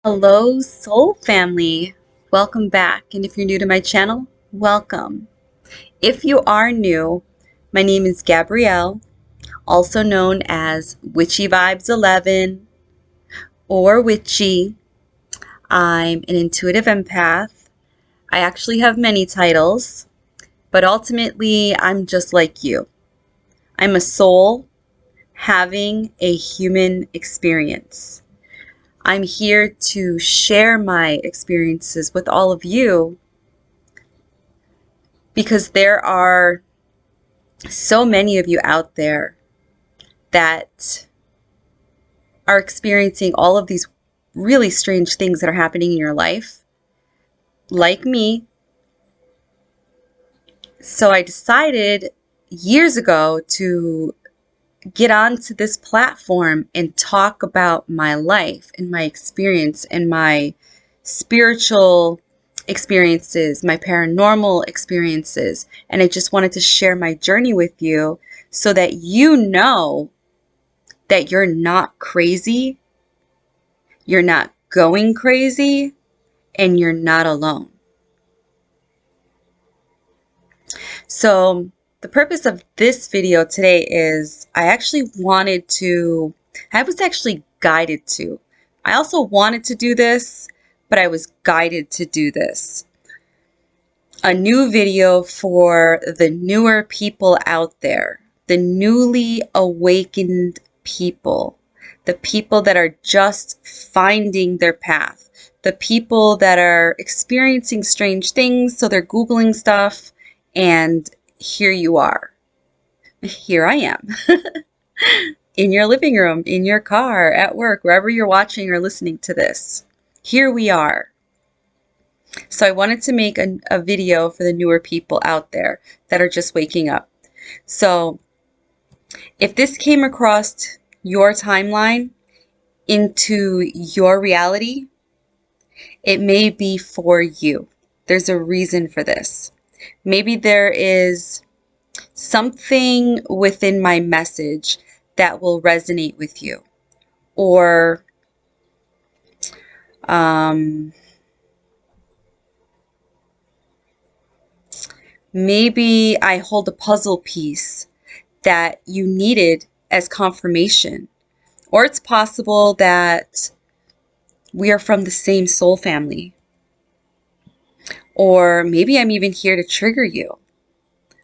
Hello, soul family. Welcome back. And if you're new to my channel, welcome. If you are new, my name is Gabrielle, also known as Witchy Vibes 11 or Witchy. I'm an intuitive empath. I actually have many titles, but ultimately, I'm just like you. I'm a soul having a human experience. I'm here to share my experiences with all of you because there are so many of you out there that are experiencing all of these really strange things that are happening in your life, like me. So I decided years ago to get onto this platform and talk about my life and my experience and my spiritual experiences, my paranormal experiences. And I just wanted to share my journey with you so that you know that you're not crazy, you're not going crazy, and you're not alone. So the purpose of this video today is I was actually guided to. I also wanted to do this, but I was guided to do this. A new video for the newer people out there, the newly awakened people, the people that are just finding their path, the people that are experiencing strange things, so they're Googling stuff, and here you are. Here I am. In your living room, in your car, at work, wherever you're watching or listening to this. Here we are. So I wanted to make a video for the newer people out there that are just waking up. So if this came across your timeline into your reality, it may be for you. There's a reason for this. Maybe there is something within my message that will resonate with you. Or maybe I hold a puzzle piece that you needed as confirmation. Or it's possible that we are from the same soul family. Or maybe I'm even here to trigger you.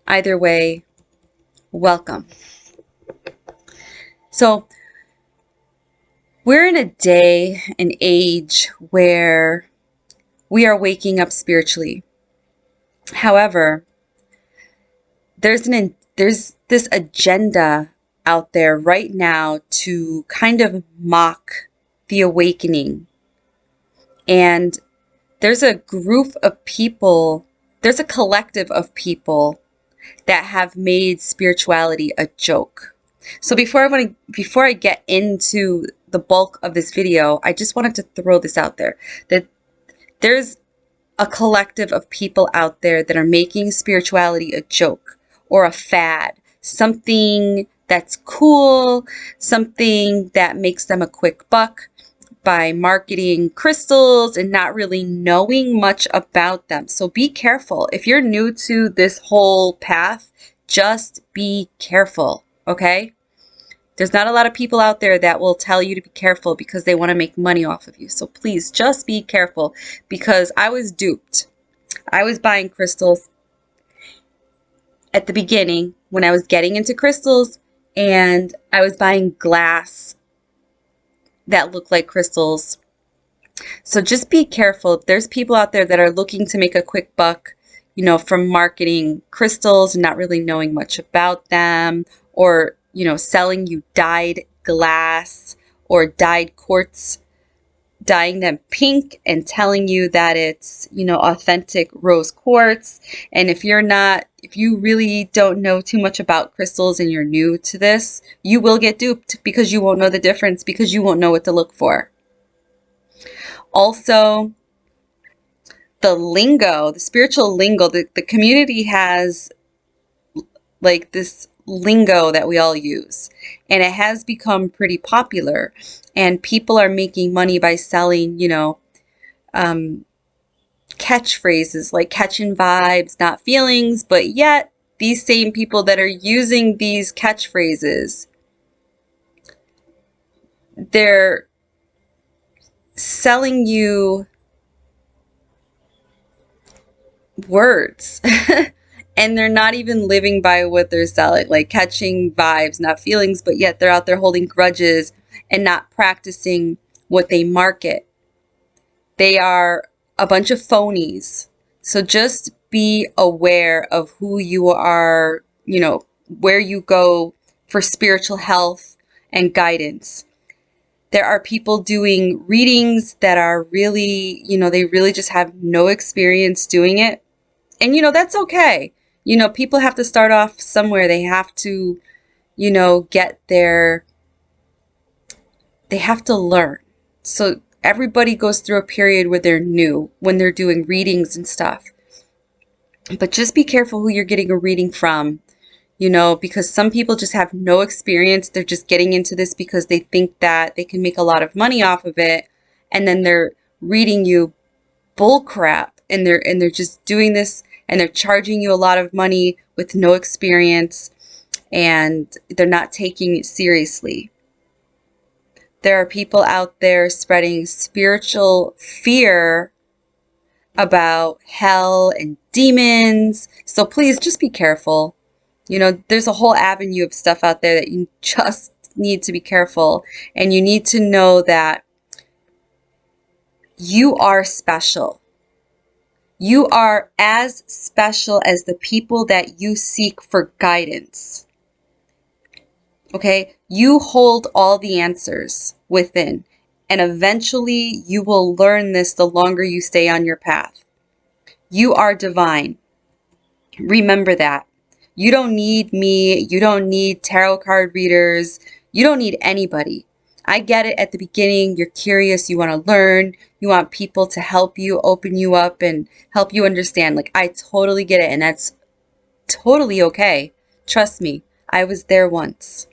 Either way, welcome. So we're in a day and age where we are waking up spiritually. However, there's this agenda out there right now to kind of mock the awakening. And there's a group of people, there's a collective of people that have made spirituality a joke. So before I get into the bulk of this video, I just wanted to throw this out there, that there's a collective of people out there that are making spirituality a joke or a fad, something that's cool, something that makes them a quick buck by marketing crystals and not really knowing much about them. So be careful. If you're new to this whole path, just be careful, okay? There's not a lot of people out there that will tell you to be careful because they want to make money off of you. So please just be careful, because I was duped. I was buying crystals at the beginning when I was getting into crystals, and I was buying glass that looked like crystals. So just be careful. There's people out there that are looking to make a quick buck, from marketing crystals and not really knowing much about them, or selling you dyed glass or dyed quartz, dyeing them pink and telling you that it's, authentic rose quartz. And if you really don't know too much about crystals and you're new to this, you will get duped because you won't know the difference, because you won't know what to look for. Also, the lingo, the spiritual lingo, the community has like this lingo that we all use. And it has become pretty popular. And people are making money by selling, catchphrases like catching vibes, not feelings. But yet, these same people that are using these catchphrases, they're selling you words. And they're not even living by what they're selling, like catching vibes, not feelings, but yet they're out there holding grudges and not practicing what they market. They are a bunch of phonies. So just be aware of who you are, where you go for spiritual health and guidance. There are people doing readings that are really, they really just have no experience doing it. And, that's okay. People have to start off somewhere. They have to, get there. They have to learn. So everybody goes through a period where they're new, when they're doing readings and stuff. But just be careful who you're getting a reading from, because some people just have no experience. They're just getting into this because they think that they can make a lot of money off of it. And then they're reading you bull crap. And they're just doing this, and they're charging you a lot of money with no experience, and they're not taking it seriously. There are people out there spreading spiritual fear about hell and demons. So please just be careful. There's a whole avenue of stuff out there that you just need to be careful. And you need to know that you are special. You are as special as the people that you seek for guidance. Okay? You hold all the answers within. And eventually you will learn this the longer you stay on your path. You are divine. Remember that. You don't need me. You don't need tarot card readers. You don't need anybody. I get it at the beginning. You're curious. You want to learn. You want people to help you, open you up, and help you understand. Like, I totally get it. And that's totally okay. Trust me. I was there once.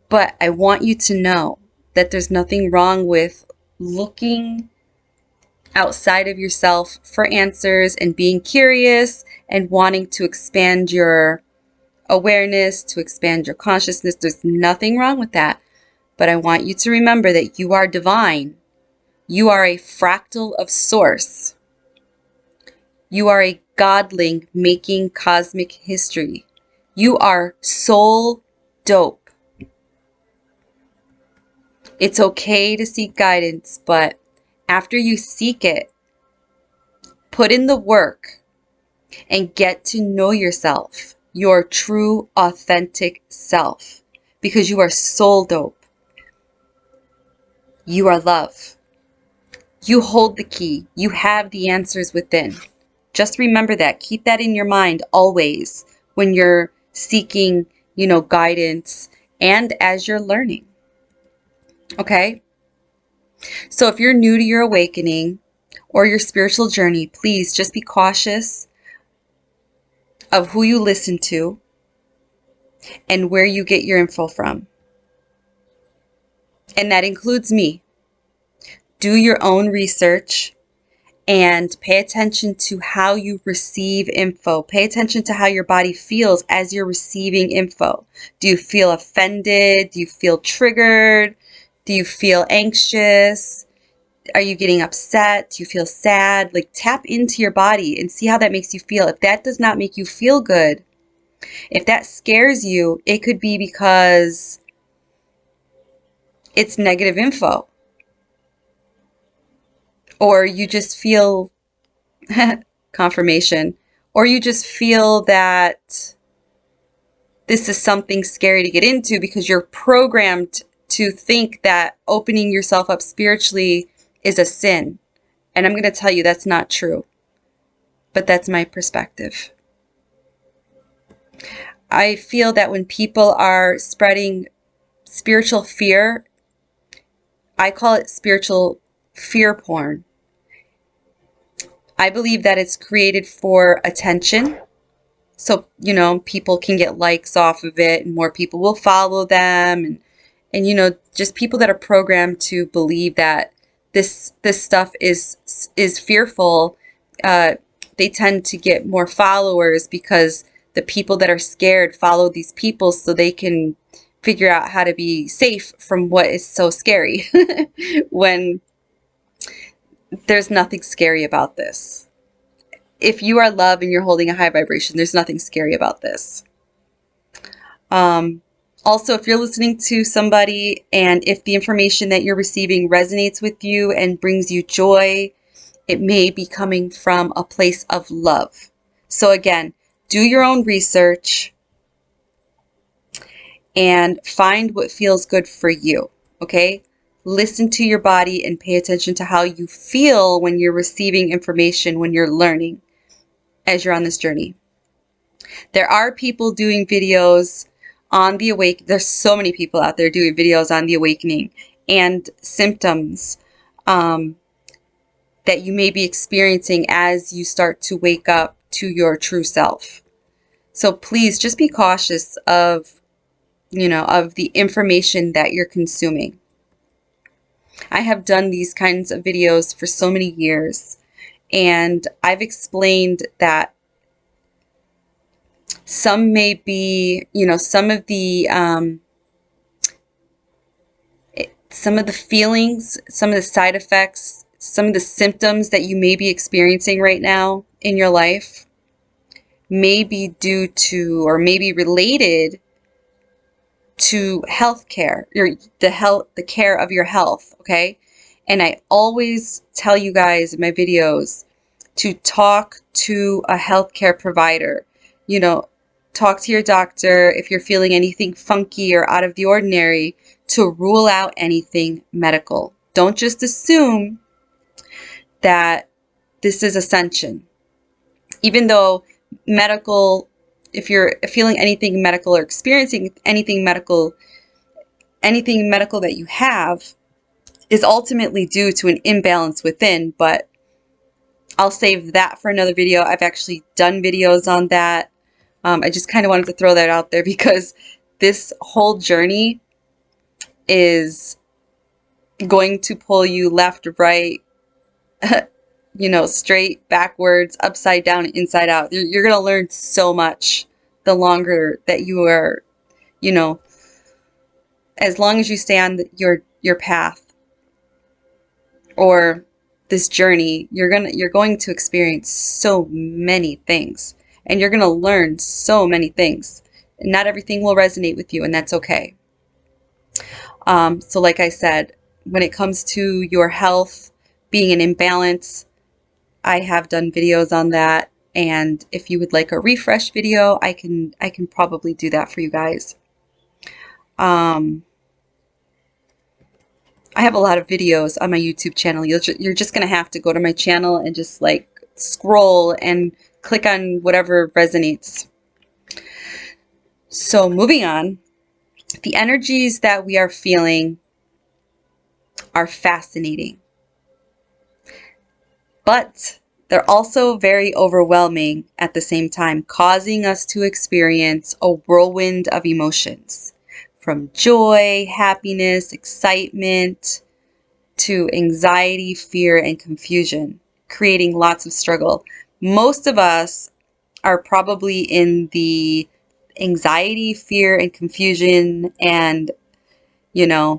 But I want you to know that there's nothing wrong with looking outside of yourself for answers and being curious and wanting to expand your awareness, to expand your consciousness. There's nothing wrong with that. But I want you to remember that you are divine. You are a fractal of source. You are a godling making cosmic history. You are soul dope. It's okay to seek guidance, but after you seek it, put in the work and get to know yourself, your true, authentic self, because you are soul dope. You are love. You hold the key. You have the answers within. Just remember that. Keep that in your mind always when you're seeking, guidance and as you're learning. Okay? So if you're new to your awakening or your spiritual journey, please just be cautious of who you listen to and where you get your info from. And that includes me. Do your own research and pay attention to how you receive info. Pay attention to how your body feels as you're receiving info. Do you feel offended? Do you feel triggered? Do you feel anxious? Are you getting upset? Do you feel sad? Like, tap into your body and see how that makes you feel. If that does not make you feel good, if that scares you, it could be because it's negative info. Or you just feel confirmation. Or you just feel that this is something scary to get into because you're programmed to think that opening yourself up spiritually is a sin. And I'm going to tell you that's not true. But that's my perspective. I feel that when people are spreading spiritual fear, I call it spiritual fear porn. I believe that it's created for attention. So, you know, people can get likes off of it and more people will follow them. And you know, just people that are programmed to believe that this stuff is fearful, uh, they tend to get more followers because the people that are scared follow these people so they can figure out how to be safe from what is so scary when there's nothing scary about this. If you are love and you're holding a high vibration, there's nothing scary about this. Also, if you're listening to somebody and if the information that you're receiving resonates with you and brings you joy, it may be coming from a place of love. So again, do your own research and find what feels good for you, okay? Listen to your body and pay attention to how you feel when you're receiving information, when you're learning as you're on this journey. There are people doing videos on the awakening. There's so many people out there doing videos on the awakening and symptoms that you may be experiencing as you start to wake up to your true self. So please just be cautious of, you know, of the information that you're consuming. I have done these kinds of videos for so many years, and I've explained that some may be, you know, some of the feelings, some of the side effects, some of the symptoms that you may be experiencing right now in your life may be due to or may be related to health care, or the care of your health, okay? And I always tell you guys in my videos to talk to a healthcare provider. You know, talk to your doctor if you're feeling anything funky or out of the ordinary, to rule out anything medical. Don't just assume that this is ascension. Even though medical, if you're feeling anything medical or experiencing anything medical that you have is ultimately due to an imbalance within, but I'll save that for another video. I've actually done videos on that. I just kind of wanted to throw that out there because this whole journey is going to pull you left, right, you know, straight, backwards, upside down, inside out. You're going to learn so much the longer that you are, you know, as long as you stay on your path or this journey, you're going to experience so many things, and you're going to learn so many things. And not everything will resonate with you, and that's okay. So like I said, when it comes to your health being an imbalance, I have done videos on that, and if you would like a refresh video, I can probably do that for you guys. I have a lot of videos on my YouTube channel. You're just going to have to go to my channel and just like scroll and click on whatever resonates. So moving on, the energies that we are feeling are fascinating, but they're also very overwhelming at the same time, causing us to experience a whirlwind of emotions. From joy, happiness, excitement, to anxiety, fear, and confusion, creating lots of struggle. Most of us are probably in the anxiety, fear, and confusion, and, you know,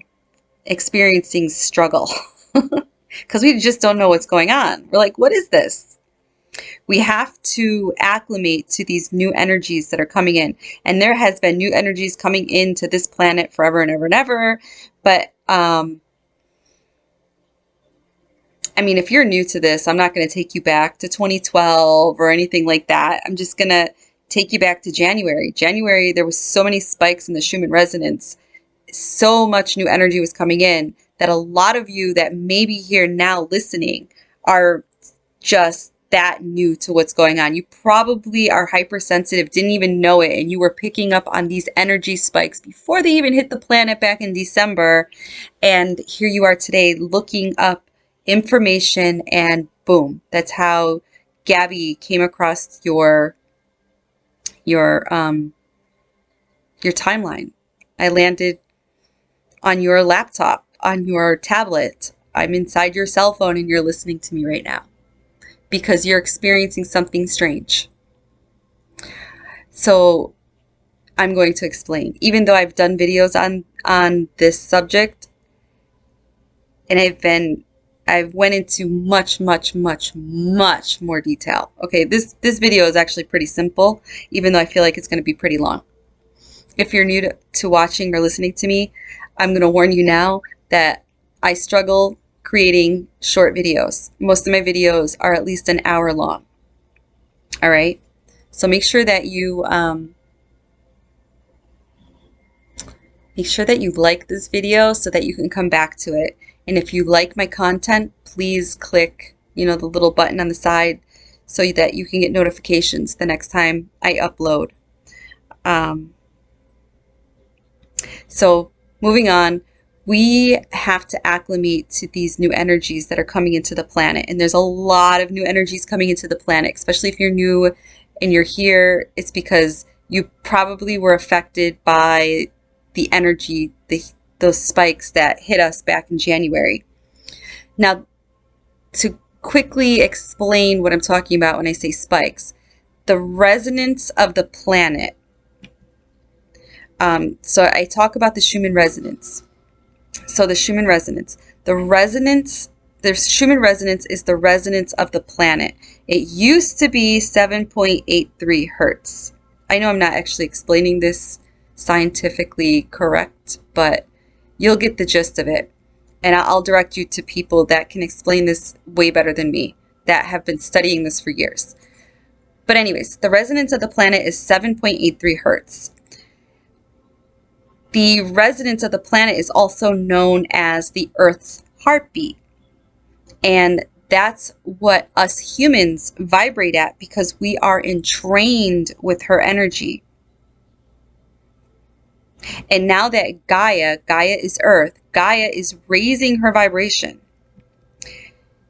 experiencing struggle because we just don't know what's going on. We're like, what is this? We have to acclimate to these new energies that are coming in. And there has been new energies coming into this planet forever and ever and ever. But, I mean, if you're new to this, I'm not going to take you back to 2012 or anything like that. I'm just going to take you back to January. January, there was so many spikes in the Schumann resonance. So much new energy was coming in that a lot of you that may be here now listening are just that new to what's going on. You probably are hypersensitive, didn't even know it, and you were picking up on these energy spikes before they even hit the planet back in December. And here you are today looking up information, and boom, that's how Gabbie came across your your timeline. I landed on your laptop, on your tablet. I'm inside your cell phone and you're listening to me right now because you're experiencing something strange. So I'm going to explain. Even though I've done videos on this subject, and I've went into much more detail. Okay, this video is actually pretty simple, even though I feel like it's going to be pretty long. If you're new to watching or listening to me, I'm going to warn you now that I struggle creating short videos. Most of my videos are at least an hour long. All right, so make sure that you like this video so that you can come back to it. And if you like my content, please click, the little button on the side so that you can get notifications the next time I upload. So moving on, we have to acclimate to these new energies that are coming into the planet. And there's a lot of new energies coming into the planet, especially if you're new and you're here. It's because you probably were affected by the energy, those spikes that hit us back in January. Now, to quickly explain what I'm talking about when I say spikes, the resonance of the planet. So I talk about the Schumann resonance. So the Schumann resonance. The Schumann resonance is the resonance of the planet. It used to be 7.83 hertz. I know I'm not actually explaining this scientifically correct, but you'll get the gist of it. And I'll direct you to people that can explain this way better than me, that have been studying this for years. But anyways, the resonance of the planet is 7.83 hertz. The resonance of the planet is also known as the Earth's heartbeat. And that's what us humans vibrate at because we are entrained with her energy. And now that Gaia is Earth, Gaia is raising her vibration,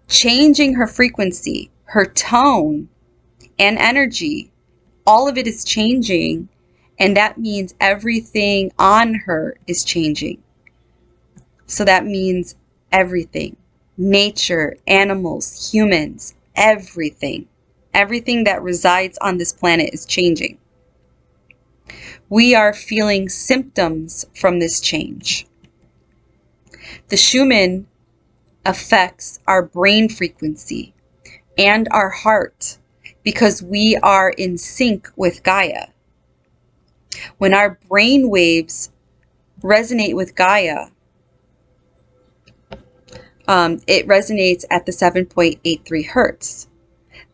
changing her frequency, her tone, and energy. All of it is changing. And that means everything on her is changing. So that means everything. Nature, animals, humans, everything. Everything that resides on this planet is changing. We are feeling symptoms from this change. The Schumann affects our brain frequency and our heart because we are in sync with Gaia. When our brain waves resonate with Gaia, it resonates at the 7.83 hertz.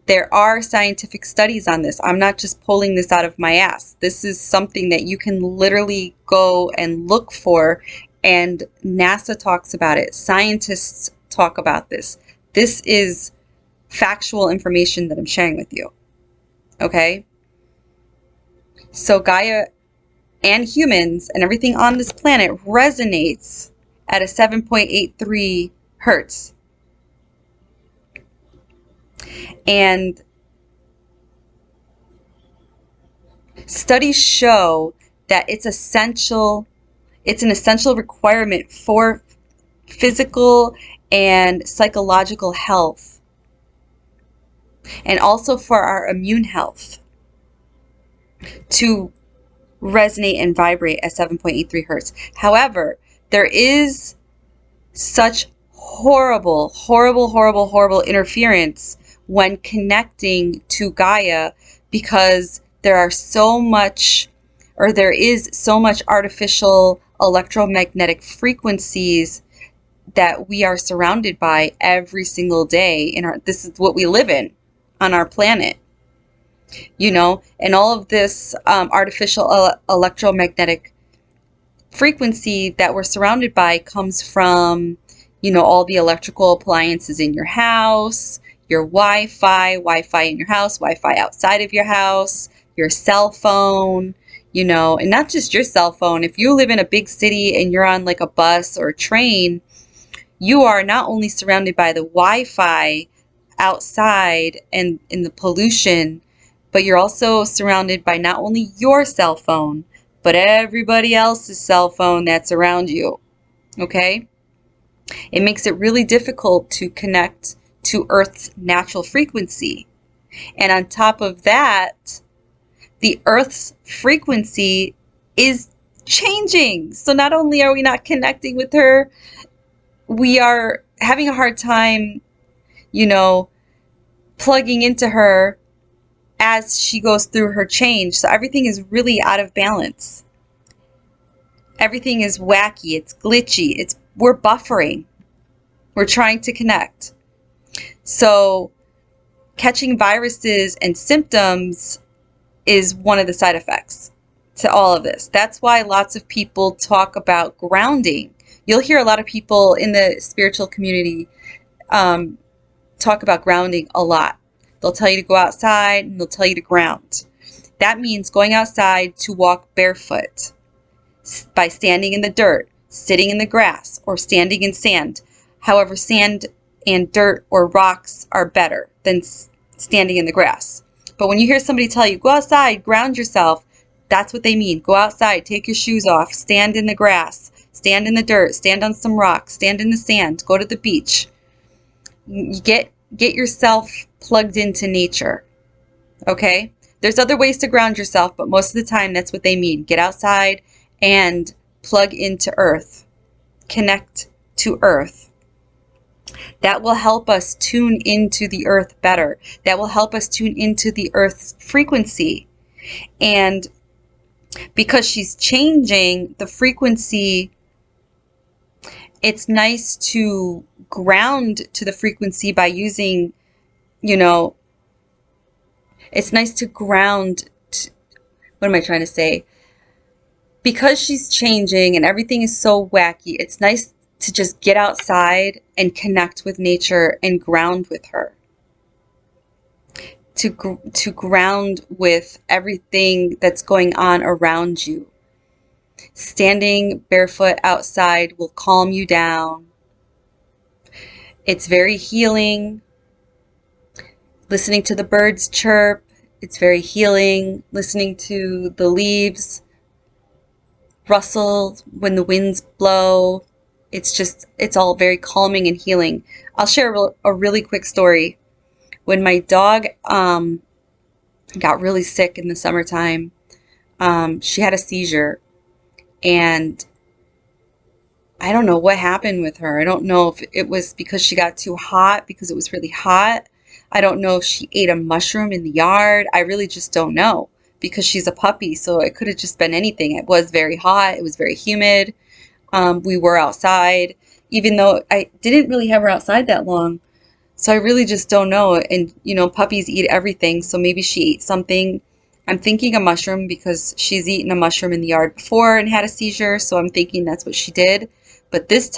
There are scientific studies on this. I'm not just pulling this out of my ass. This is something that you can literally go and look for, and NASA talks about it. Scientists talk about this. This is factual information that I'm sharing with you. Okay? So Gaia and humans and everything on this planet resonates at a 7.83 hertz. And studies show that it's an essential requirement for physical and psychological health, and also for our immune health, to resonate and vibrate at 7.83 hertz. However, there is such horrible interference when connecting to Gaia because there is so much artificial electromagnetic frequencies that we are surrounded by every single day. This is what we live in on our planet. And all of this artificial electromagnetic frequency that we're surrounded by comes from, all the electrical appliances in your house, your Wi-Fi in your house, Wi-Fi outside of your house, your cell phone, and not just your cell phone. If you live in a big city and you're on like a bus or a train, you are not only surrounded by the Wi-Fi outside and in the pollution, but you're also surrounded by not only your cell phone, but everybody else's cell phone that's around you. Okay? It makes it really difficult to connect to Earth's natural frequency. And on top of that, the Earth's frequency is changing. So not only are we not connecting with her, we are having a hard time, plugging into her as she goes through her change. So everything is really out of balance. Everything is wacky. It's glitchy. We're buffering. We're trying to connect. So catching viruses and symptoms is one of the side effects to all of this. That's why lots of people talk about grounding. You'll hear a lot of people in the spiritual community talk about grounding a lot. They'll tell you to go outside and they'll tell you to ground. That means going outside to walk barefoot by standing in the dirt, sitting in the grass, or standing in sand. However, sand and dirt or rocks are better than standing in the grass. But when you hear somebody tell you, go outside, ground yourself, that's what they mean. Go outside, take your shoes off, stand in the grass, stand in the dirt, stand on some rocks, stand in the sand, go to the beach. You get yourself plugged into nature. Okay? There's other ways to ground yourself, but most of the time that's what they mean. Get outside and plug into Earth. Connect to Earth. That will help us tune into the Earth better. That will help us tune into the Earth's frequency. And because she's changing the frequency, it's nice to ground to the frequency by using, it's nice to ground. What am I trying to say? Because she's changing and everything is so wacky, it's nice to just get outside and connect with nature and ground with her. To ground with everything that's going on around you. Standing barefoot outside will calm you down. It's very healing. Listening to the birds chirp, it's very healing. Listening to the leaves rustle when the winds blow. It's all very calming and healing. I'll share a really quick story. When my dog got really sick in the summertime, she had a seizure, and I don't know what happened with her. I don't know if it was because she got too hot, because it was really hot. I don't know if she ate a mushroom in the yard. I really just don't know, because she's a puppy, so it could have just been anything. It was very hot. It was very humid. We were outside, even though I didn't really have her outside that long. So I really just don't know. And, puppies eat everything. So maybe she ate something. I'm thinking a mushroom because she's eaten a mushroom in the yard before and had a seizure. So I'm thinking that's what she did. But this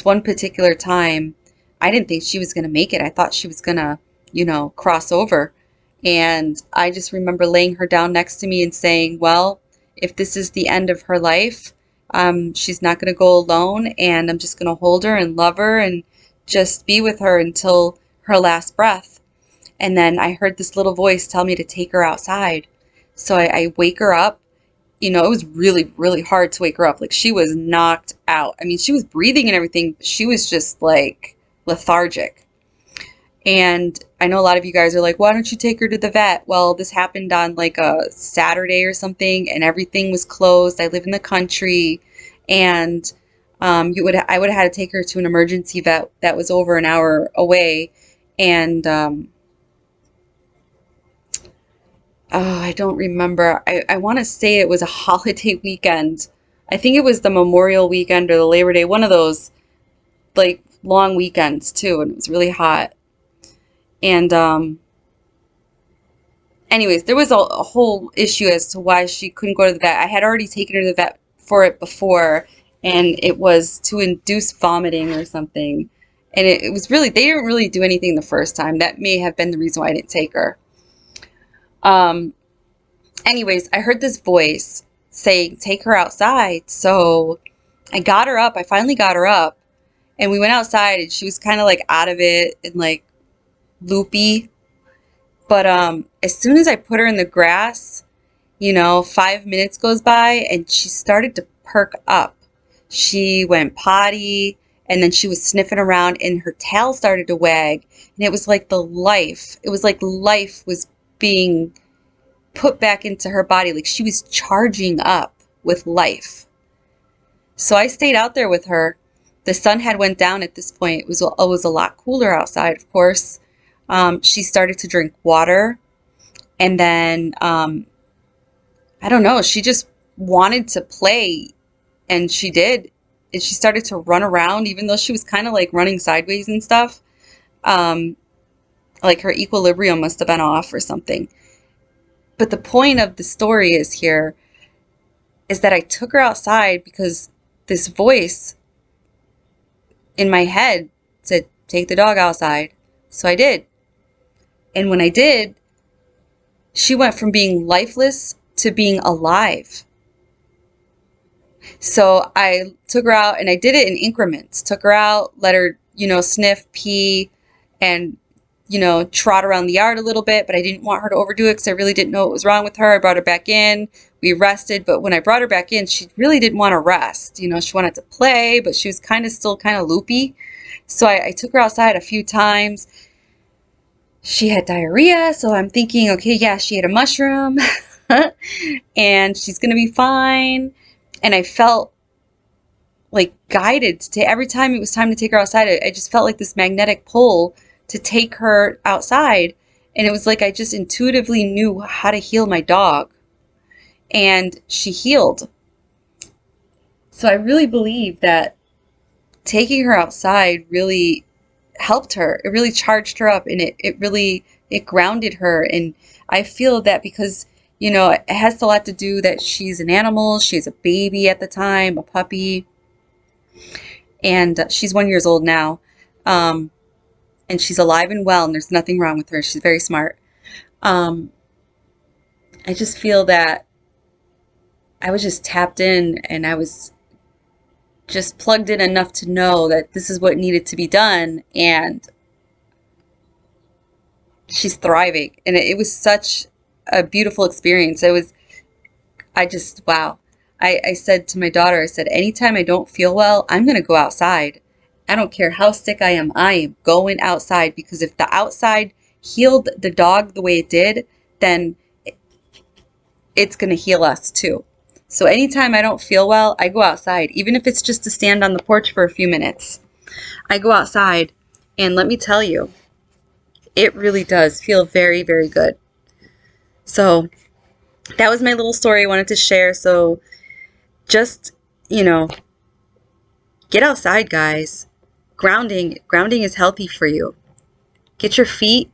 one particular time, I didn't think she was going to make it. I thought she was going to, cross over. And I just remember laying her down next to me and saying, well, if this is the end of her life, she's not going to go alone. And I'm just going to hold her and love her and just be with her until her last breath. And then I heard this little voice tell me to take her outside. So I wake her up. It was really, really hard to wake her up. Like, she was knocked out. I mean, she was breathing and everything, but she was just like lethargic. And I know a lot of you guys are like, why don't you take her to the vet? Well, this happened on like a Saturday or something, and everything was closed. I live in the country, and I would have had to take her to an emergency vet that was over an hour away. And I don't remember. I want to say it was a holiday weekend. I think it was the Memorial weekend or the Labor Day, one of those like long weekends too, and it was really hot. And anyways, there was a whole issue as to why she couldn't go to the vet. I had already taken her to the vet for it before, and it was to induce vomiting or something. And it was really, they didn't really do anything the first time. That may have been the reason why I didn't take her. Anyways, I heard this voice saying, take her outside. So I got her up. I finally got her up, and we went outside, and she was kind of like out of it and like loopy. But as soon as I put her in the grass, 5 minutes goes by and she started to perk up. She went potty and then she was sniffing around and her tail started to wag. And it was like it was like life was being put back into her body. Like she was charging up with life. So I stayed out there with her. The sun had went down at this point. It was a lot cooler outside, of course. She started to drink water. And then, I don't know, she just wanted to play. And she did. And she started to run around, even though she was kind of like running sideways and stuff. Like her equilibrium must have been off or something. But the point of the story is that I took her outside because this voice in my head said, take the dog outside. So I did. And when I did, she went from being lifeless to being alive. So I took her out and I did it in increments. Took her out, let her, sniff, pee, and, trot around the yard a little bit. But I didn't want her to overdo it because I really didn't know what was wrong with her. I brought her back in. We rested. But when I brought her back in, she really didn't want to rest. She wanted to play, but she was still kind of loopy. So I took her outside a few times. She had diarrhea. So I'm thinking, okay, yeah, she ate a mushroom and she's going to be fine. And I felt like guided to every time it was time to take her outside. I just felt like this magnetic pull to take her outside. And it was like I just intuitively knew how to heal my dog. And she healed. So I really believe that taking her outside really helped her. It really charged her up and it grounded her. And I feel that because, it has a lot to do that she's an animal. She's a baby at the time, a puppy. And she's 1 year old now. And she's alive and well, and there's nothing wrong with her. She's very smart. I just feel that I was just tapped in and I was just plugged in enough to know that this is what needed to be done. And she's thriving. And it was such a beautiful experience. Wow. I said to my daughter, I said, anytime I don't feel well, I'm going to go outside. I don't care how sick I am going outside, because if the outside healed the dog the way it did, then it's going to heal us too. So anytime I don't feel well, I go outside, even if it's just to stand on the porch for a few minutes. I go outside, and let me tell you, it really does feel very, very good. So that was my little story I wanted to share. So just, get outside, guys. Grounding is healthy for you. Get your feet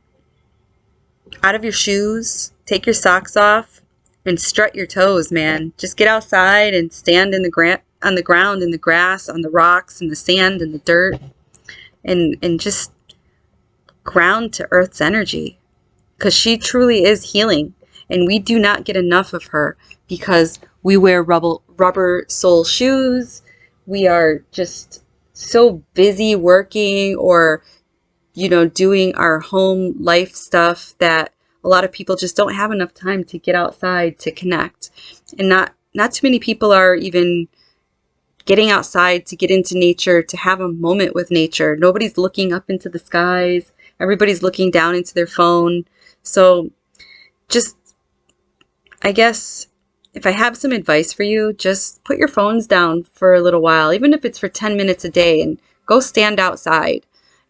out of your shoes, take your socks off, and strut your toes, man. Just get outside and stand on the ground, in the grass, on the rocks, in the sand, in the dirt, and just ground to Earth's energy, because she truly is healing, and we do not get enough of her because we wear rubber sole shoes. We are just so busy working or doing our home life stuff that a lot of people just don't have enough time to get outside to connect. And not too many people are even getting outside to get into nature, to have a moment with nature. Nobody's looking up into the skies. Everybody's looking down into their phone. So just, I guess, if I have some advice for you, just put your phones down for a little while, even if it's for 10 minutes a day, and go stand outside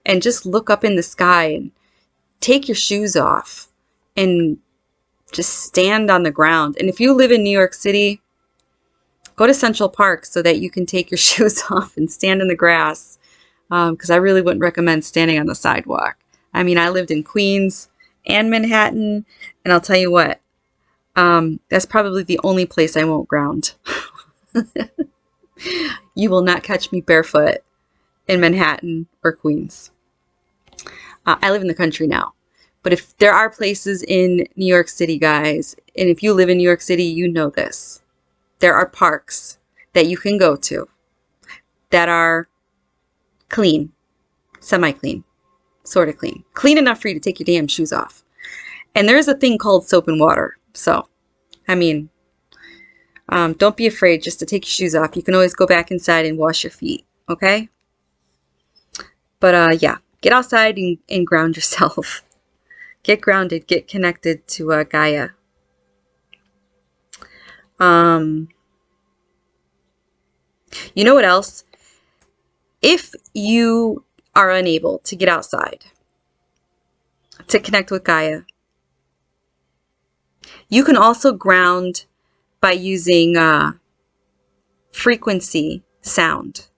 and just look up in the sky and take your shoes off and just stand on the ground. And if you live in New York City, go to Central Park so that you can take your shoes off and stand in the grass, because I really wouldn't recommend standing on the sidewalk. I mean, I lived in Queens and Manhattan, and I'll tell you what, that's probably the only place I won't ground. You will not catch me barefoot in Manhattan or Queens. I live in the country now. But if there are places in New York City, guys, and if you live in New York City, you know this. There are parks that you can go to that are clean, semi-clean, sort of clean. Clean enough for you to take your damn shoes off. And there's a thing called soap and water. So, I mean, don't be afraid just to take your shoes off. You can always go back inside and wash your feet, okay? But yeah, get outside and ground yourself. Get grounded, get connected to Gaia. You know what else? If you are unable to get outside to connect with Gaia, you can also ground by using frequency sound.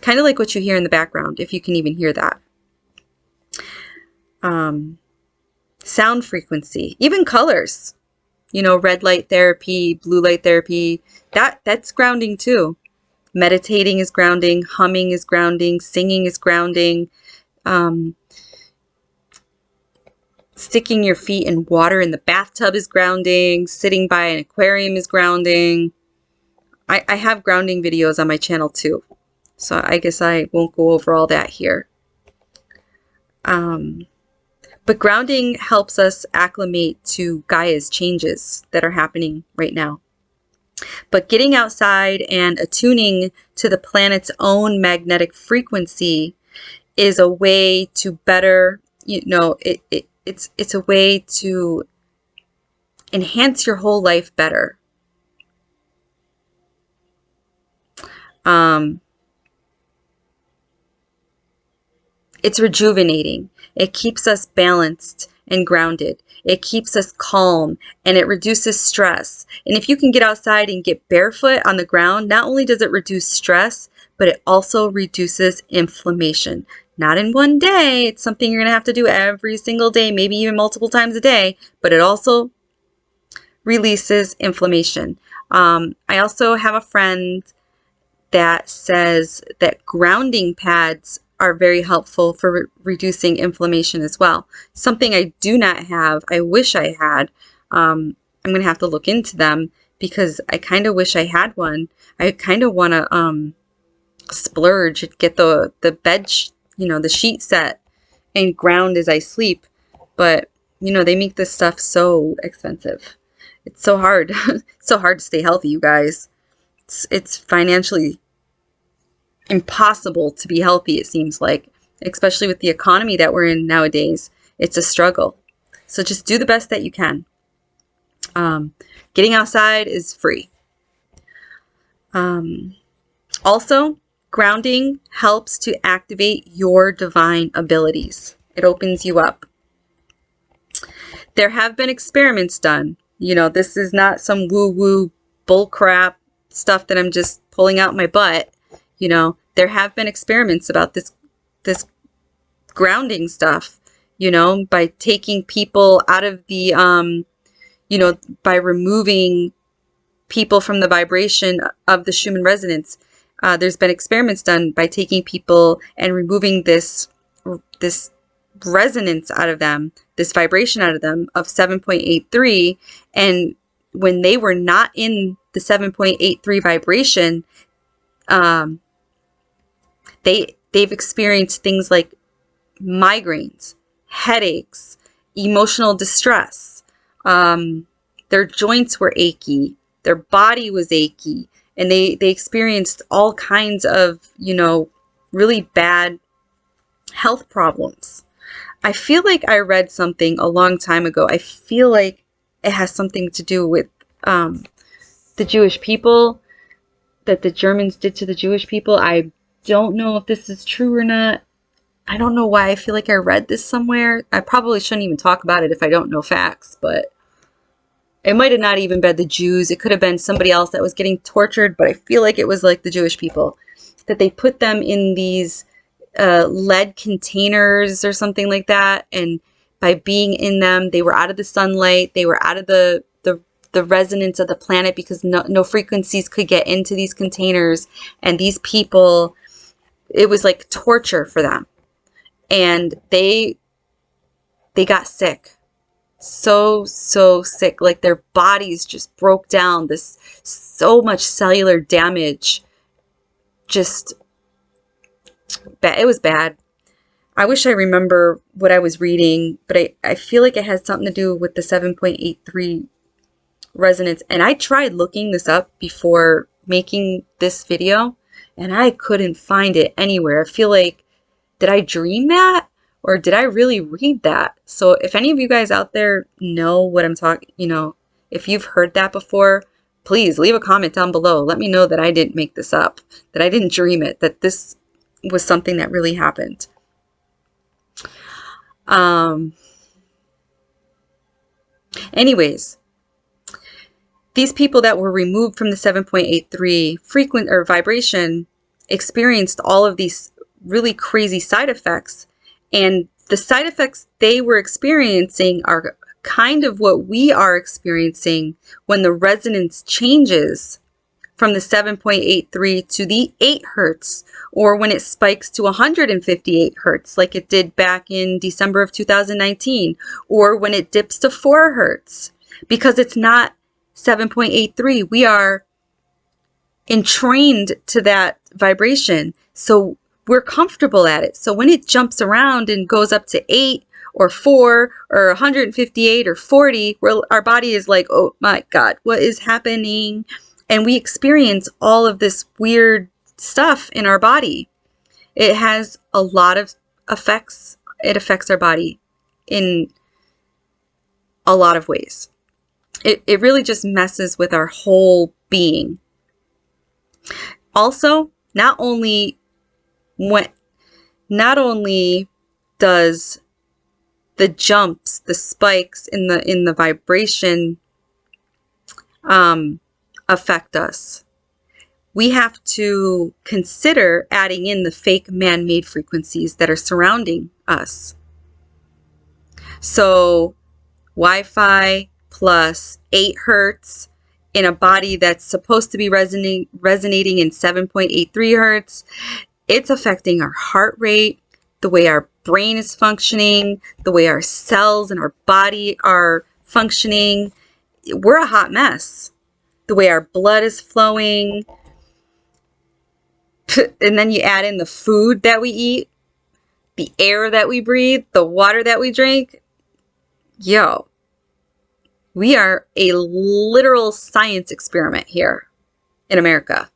Kind of like what you hear in the background, if you can even hear that. Sound frequency, even colors. You know, red light therapy, blue light therapy, that's grounding too. Meditating is grounding, humming is grounding, singing is grounding. Sticking your feet in water in the bathtub is grounding. Sitting by an aquarium is grounding. I have grounding videos on my channel too. So I guess I won't go over all that here. But grounding helps us acclimate to Gaia's changes that are happening right now. But getting outside and attuning to the planet's own magnetic frequency is a way to better, you know, it's a way to enhance your whole life better. It's rejuvenating. It keeps us balanced and grounded. It keeps us calm and it reduces stress. And if you can get outside and get barefoot on the ground, not only does it reduce stress, but it also reduces inflammation. Not in one day. It's something you're going to have to do every single day, maybe even multiple times a day, but it also releases inflammation. I also have a friend that says that grounding pads are very helpful for reducing inflammation as well. Something I do not have. I wish I had. I'm going to have to look into them because I kind of wish I had one. I kind of want to splurge and get the bed, the sheet set and ground as I sleep. But, they make this stuff so expensive. It's so hard. It's so hard to stay healthy, you guys. It's financially impossible to be healthy, it seems like, especially with the economy that we're in nowadays. It's a struggle. So just do the best that you can. Getting outside is free. Also, grounding helps to activate your divine abilities. It opens you up. There have been experiments done. This is not some woo-woo bullcrap stuff that I'm just pulling out my butt. There have been experiments about this grounding stuff, by taking people out of the, by removing people from the vibration of the Schumann resonance. There's been experiments done by taking people and removing this resonance out of them, this vibration out of them of 7.83. And when they were not in the 7.83 vibration, they've experienced things like migraines, headaches, emotional distress. Their joints were achy, their body was achy, and they experienced all kinds of, really bad health problems. I feel like I read something a long time ago. I feel like it has something to do with the Jewish people, that the Germans did to the Jewish people. I don't know if this is true or not. I don't know why I feel like I read this somewhere. I probably shouldn't even talk about it if I don't know facts, but it might have not even been the Jews. It could have been somebody else that was getting tortured, but I feel like it was like the Jewish people, that they put them in these lead containers or something like that. And by being in them, they were out of the sunlight. They were out of the resonance of the planet because no frequencies could get into these containers. And these people, it was like torture for them. And they got sick. So sick. Like their bodies just broke down. This so much cellular damage. Just bad. It was bad. I wish I remember what I was reading, but I feel like it has something to do with the 7.83 resonance. And I tried looking this up before making this video, and I couldn't find it anywhere. I feel like, did I dream that? Or did I really read that? So if any of you guys out there know what I'm talking, if you've heard that before, please leave a comment down below. Let me know that I didn't make this up, that I didn't dream it, that this was something that really happened. Anyways, these people that were removed from the 7.83 frequent or vibration experienced all of these really crazy side effects. And the side effects they were experiencing are kind of what we are experiencing when the resonance changes from the 7.83 to the 8 hertz, or when it spikes to 158 hertz, like it did back in December of 2019, or when it dips to 4 hertz, because it's not 7.83. We are entrained to that vibration, so we're comfortable at it. So when it jumps around and goes up to 8 or 4 or 158 or 40, where our body is like, oh my God, what is happening? And we experience all of this weird stuff in our body. It has a lot of effects. It affects our body in a lot of ways. It really just messes with our whole being. Also, not only does the jumps, the spikes in the vibration affect us, we have to consider adding in the fake man-made frequencies that are surrounding us. So Wi-Fi plus 8 hertz in a body that's supposed to be resonating in 7.83 hertz, it's affecting our heart rate, the way our brain is functioning, the way our cells in our body are functioning. We're a hot mess. The way our blood is flowing. And then you add in the food that we eat, the air that we breathe, the water that we drink. Yo, we are a literal science experiment here in America.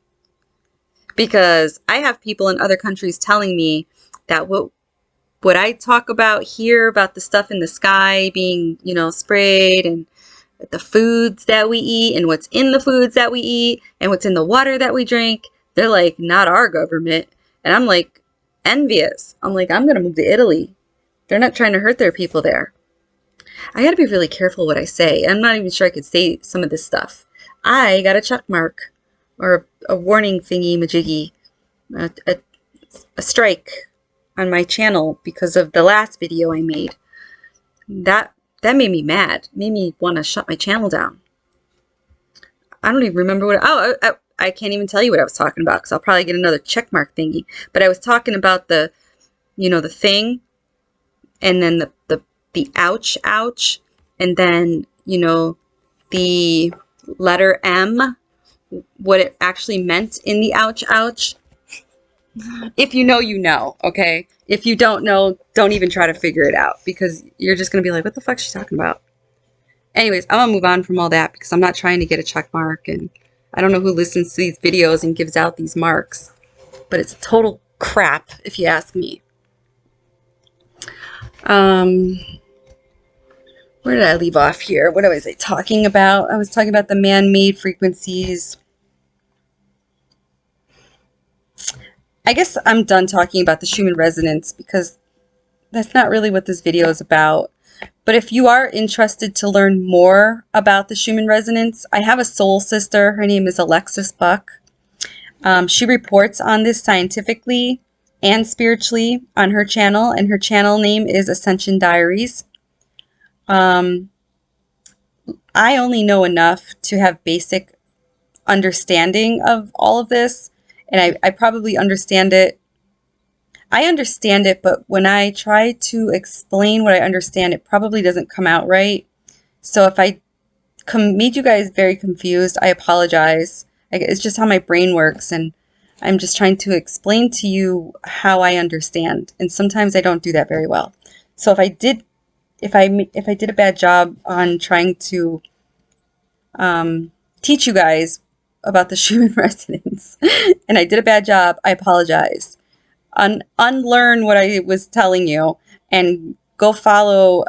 Because I have people in other countries telling me that what I talk about here about the stuff in the sky being, sprayed, and the foods that we eat and what's in the foods that we eat and what's in the water that we drink, they're like, not our government. And I'm like, envious. I'm like, I'm going to move to Italy. They're not trying to hurt their people there. I got to be really careful what I say. I'm not even sure I could say some of this stuff. I got a check mark or a warning thingy majiggy, a strike on my channel because of the last video I made. That made me mad. Made me want to shut my channel down. I don't even remember what. I can't even tell you what I was talking about because I'll probably get another check mark thingy. But I was talking about the thing, and then the ouch, and then the letter M, what it actually meant in the ouch. If you know, you know, okay? If you don't know, don't even try to figure it out because you're just going to be like, what the fuck is she talking about? Anyways, I'm going to move on from all that because I'm not trying to get a check mark, and I don't know who listens to these videos and gives out these marks, but it's total crap if you ask me. Where did I leave off here? What was I talking about? I was talking about the man-made frequencies. I guess I'm done talking about the Schumann resonance because that's not really what this video is about. But if you are interested to learn more about the Schumann resonance, I have a soul sister. Her name is Alexis Buck. She reports on this scientifically and spiritually on her channel, and her channel name is Ascension Diaries. I only know enough to have basic understanding of all of this, and I probably understand it. I understand it, but when I try to explain what I understand, it probably doesn't come out right. So if I made you guys very confused, I apologize. It's just how my brain works, and I'm just trying to explain to you how I understand, and sometimes I don't do that very well. So if I did a bad job on trying to teach you guys about the Schumann resonance, and I did a bad job, I apologize. Unlearn what I was telling you and go follow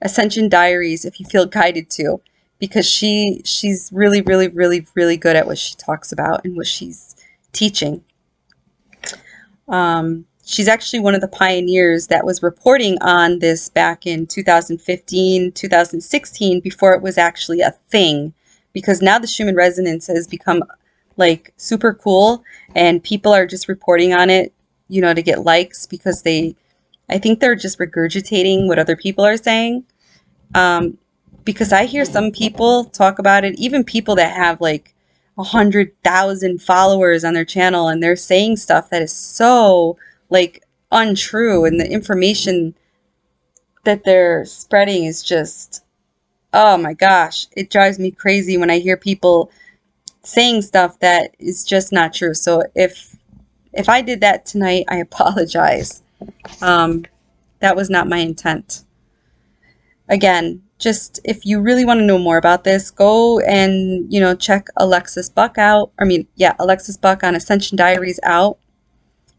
Ascension Diaries if you feel guided to, because she's really, really, really, really good at what she talks about and what she's teaching. She's actually one of the pioneers that was reporting on this back in 2015, 2016, before it was actually a thing, because now the Schumann resonance has become like super cool and people are just reporting on it, you know, to get likes, because I think they're just regurgitating what other people are saying. Because I hear some people talk about it, even people that have like 100,000 followers on their channel, and they're saying stuff that is so like untrue, and the information that they're spreading is just, oh my gosh, it drives me crazy when I hear people saying stuff that is just not true. So if I did that tonight, I apologize. That was not my intent. Again, just if you really want to know more about this, go and, you know, check Alexis Buck out. Alexis Buck on Ascension Diaries out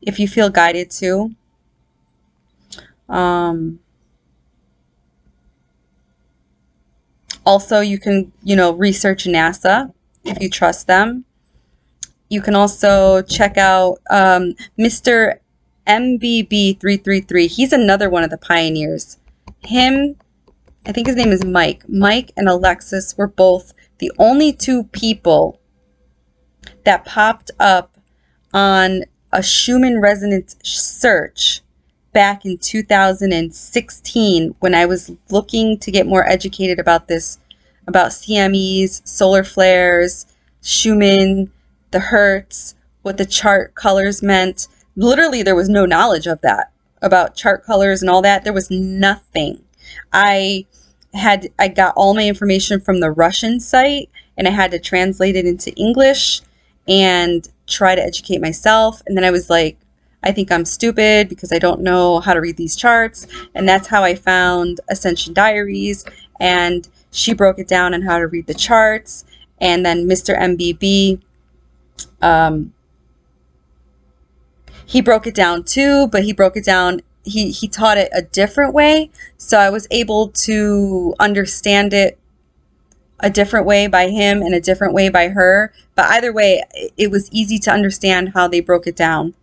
if you feel guided to. Also, you can, you know, research NASA if you trust them. You can also check out Mr. MBB333. He's another one of the pioneers. I think his name is Mike. Mike and Alexis were both the only two people that popped up on a Schumann resonance search back in 2016 when I was looking to get more educated about this, about CMEs, solar flares, Schumann, the hertz, what the chart colors meant. Literally, there was no knowledge of that, about chart colors and all that. There was nothing. I got all my information from the Russian site, and I had to translate it into English and try to educate myself. And then I was like, I think I'm stupid because I don't know how to read these charts. And that's how I found Ascension Diaries, and she broke it down on how to read the charts. And then Mr. MBB, he broke it down too, but he broke it down, he taught it a different way. So I was able to understand it a different way by him and a different way by her. But either way, it was easy to understand how they broke it down.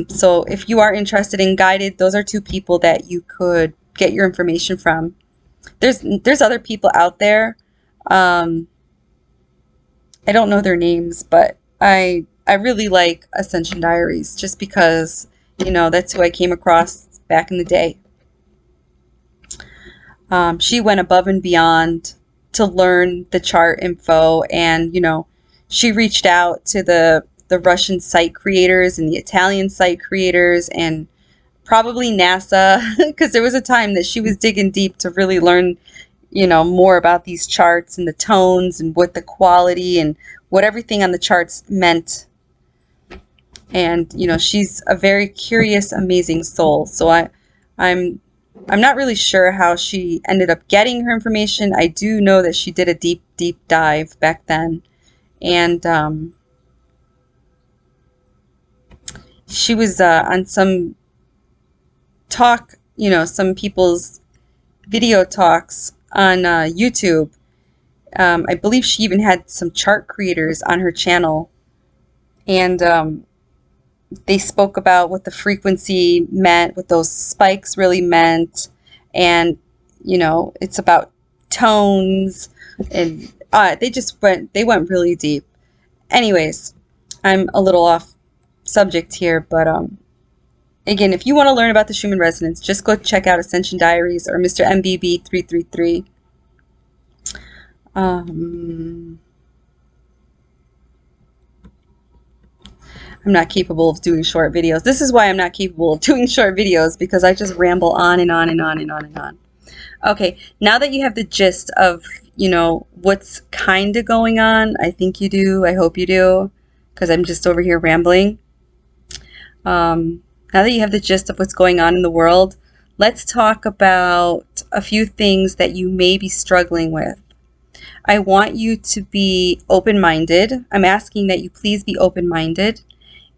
So if you are interested in guided, those are two people that you could get your information from. There's other people out there. I don't know their names, but I really like Ascension Diaries just because, you know, that's who I came across back in the day. She went above and beyond to learn the chart info, and, you know, she reached out to the Russian site creators and the Italian site creators and probably NASA, because there was a time that she was digging deep to really learn, you know, more about these charts and the tones and what the quality and what everything on the charts meant. And, you know, she's a very curious, amazing soul. So I'm not really sure how she ended up getting her information. I do know that she did a deep, deep dive back then. And she was on some talk, you know, some people's video talks on YouTube. I believe she even had some chart creators on her channel. And they spoke about what the frequency meant, what those spikes really meant. And, you know, it's about tones. And they went really deep. Anyways, I'm a little off subject here, but again, if you want to learn about the Schumann resonance, just go check out Ascension Diaries or Mr. MBB 333. I'm not capable of doing short videos. This is why I'm not capable of doing short videos, because I just ramble on and on and on and on and on. Okay, now that you have the gist of, you know, what's kind of going on, I think you do, I hope you do, because I'm just over here rambling. Now that you have the gist of what's going on in the world, let's talk about a few things that you may be struggling with. I want you to be open-minded. I'm asking that you please be open-minded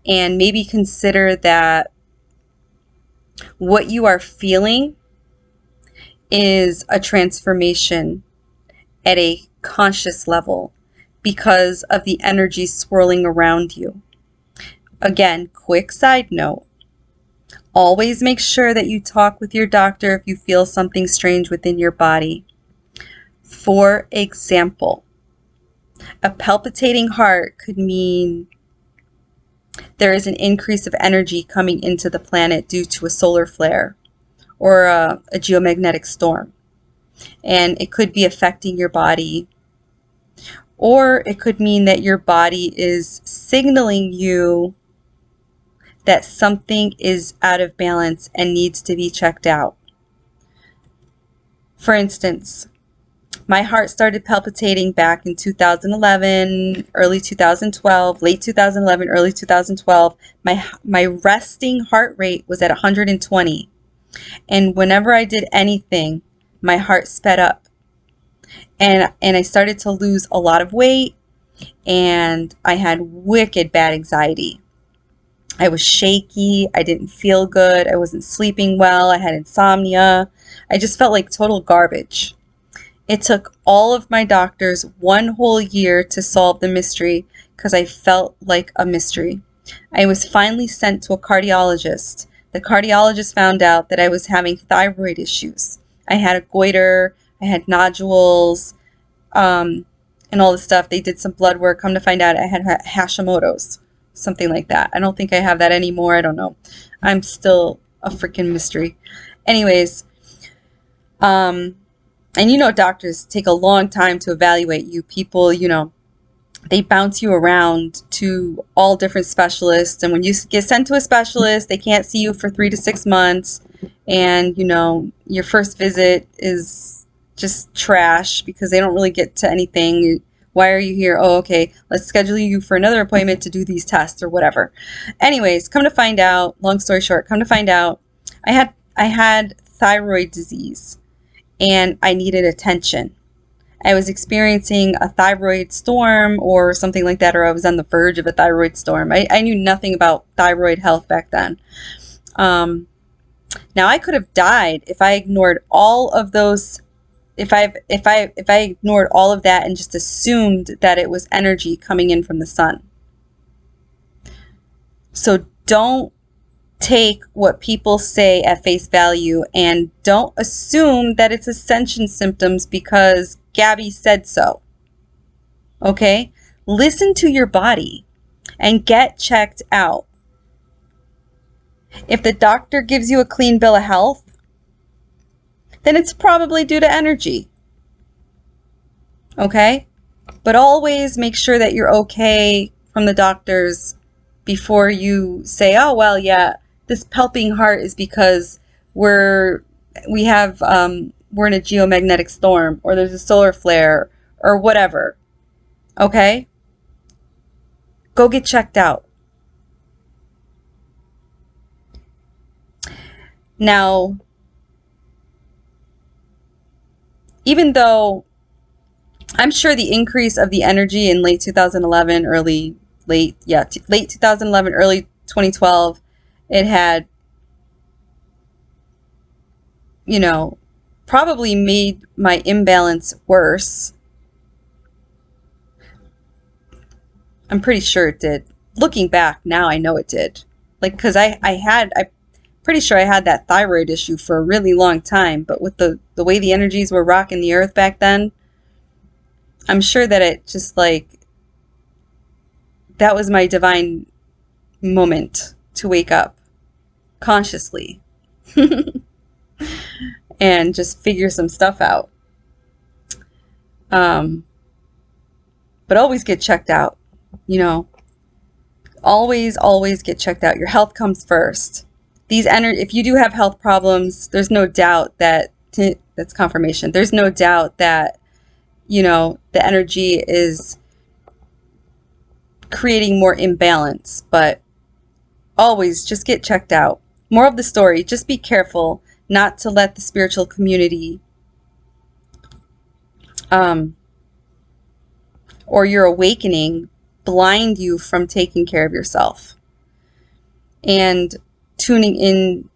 and maybe consider that what you are feeling is a transformation at a conscious level because of the energy swirling around you. Again, quick side note. Always make sure that you talk with your doctor if you feel something strange within your body. For example, a palpitating heart could mean there is an increase of energy coming into the planet due to a solar flare or a geomagnetic storm. And it could be affecting your body, or it could mean that your body is signaling you that something is out of balance and needs to be checked out. For instance, my heart started palpitating back in 2011, early 2012, late 2011, early 2012. My resting heart rate was at 120. And whenever I did anything, my heart sped up. And I started to lose a lot of weight, and I had wicked bad anxiety. I was shaky. I didn't feel good. I wasn't sleeping well. I had insomnia. I just felt like total garbage. It took all of my doctors 1 whole year to solve the mystery because I felt like a mystery. I was finally sent to a cardiologist. The cardiologist found out that I was having thyroid issues. I had a goiter, I had nodules, and all this stuff. They did some blood work. Come to find out I had Hashimoto's, something like that. I don't think I have that anymore. I don't know. I'm still a freaking mystery. Anyways, and you know, doctors take a long time to evaluate you. People, you know, they bounce you around to all different specialists. And when you get sent to a specialist, they can't see you for 3 to 6 months. And, you know, your first visit is just trash because they don't really get to anything. Why are you here? Oh, okay, let's schedule you for another appointment to do these tests or whatever. Anyways, come to find out, long story short, come to find out, I had thyroid disease. And I needed attention. I was experiencing a thyroid storm or something like that, or I was on the verge of a thyroid storm. I knew nothing about thyroid health back then. Now I could have died if I ignored all of those, if I ignored all of that and just assumed that it was energy coming in from the sun. So don't take what people say at face value, and don't assume that it's ascension symptoms because Gabbie said so. Okay? Listen to your body and get checked out. If the doctor gives you a clean bill of health, then it's probably due to energy. Okay? But always make sure that you're okay from the doctors before you say, oh, well, yeah, this pulping heart is because we're in a geomagnetic storm, or there's a solar flare, or whatever. Okay? Go get checked out. Now, even though I'm sure the increase of the energy in late 2011, late 2011, early 2012, it had, you know, probably made my imbalance worse. I'm pretty sure it did. Looking back now, I know it did. Like, because I'm pretty sure I had that thyroid issue for a really long time, but with the way the energies were rocking the earth back then, I'm sure that it just like, that was my divine moment to wake up consciously and just figure some stuff out. But always get checked out, you know, always get checked out. Your health comes first. If you do have health problems, there's no doubt that's confirmation. There's no doubt that, you know, the energy is creating more imbalance, but always just get checked out. More of the story, just be careful not to let the spiritual community or your awakening blind you from taking care of yourself and tuning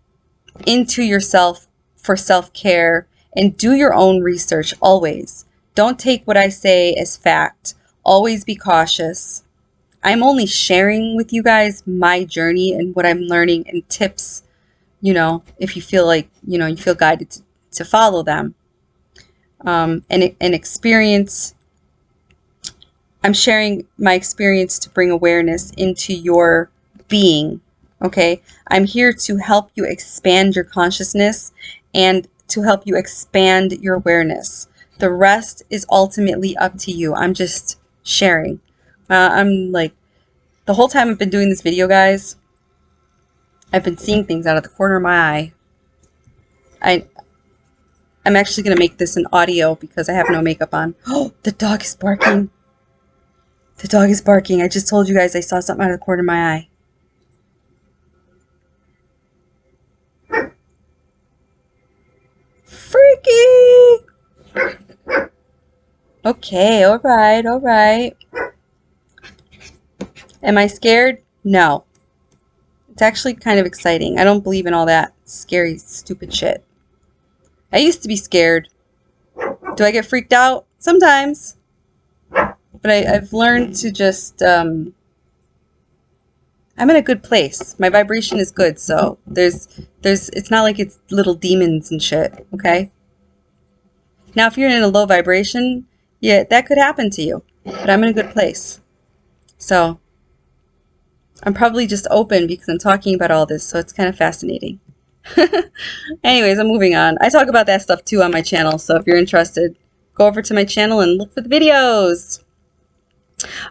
into yourself for self-care, and do your own research always. Don't take what I say as fact. Always be cautious. I'm only sharing with you guys my journey and what I'm learning and tips, you know, if you feel like, you know, you feel guided to follow them. And experience. I'm sharing my experience to bring awareness into your being. Okay, I'm here to help you expand your consciousness and to help you expand your awareness. The rest is ultimately up to you. I'm just sharing. I'm like, the whole time I've been doing this video, guys, I've been seeing things out of the corner of my eye. I'm actually going to make this an audio because I have no makeup on. Oh, the dog is barking. The dog is barking. I just told you guys I saw something out of the corner of my eye. Freaky! Okay, alright, alright. Am I scared? No. It's actually kind of exciting. I don't believe in all that scary, stupid shit. I used to be scared. Do I get freaked out? Sometimes. But I've learned to just, I'm in a good place. My vibration is good, so it's not like it's little demons and shit, okay? Now, if you're in a low vibration, yeah, that could happen to you. But I'm in a good place. So, I'm probably just open because I'm talking about all this, so it's kind of fascinating. Anyways, I'm moving on. I talk about that stuff too on my channel, so if you're interested, go over to my channel and look for the videos.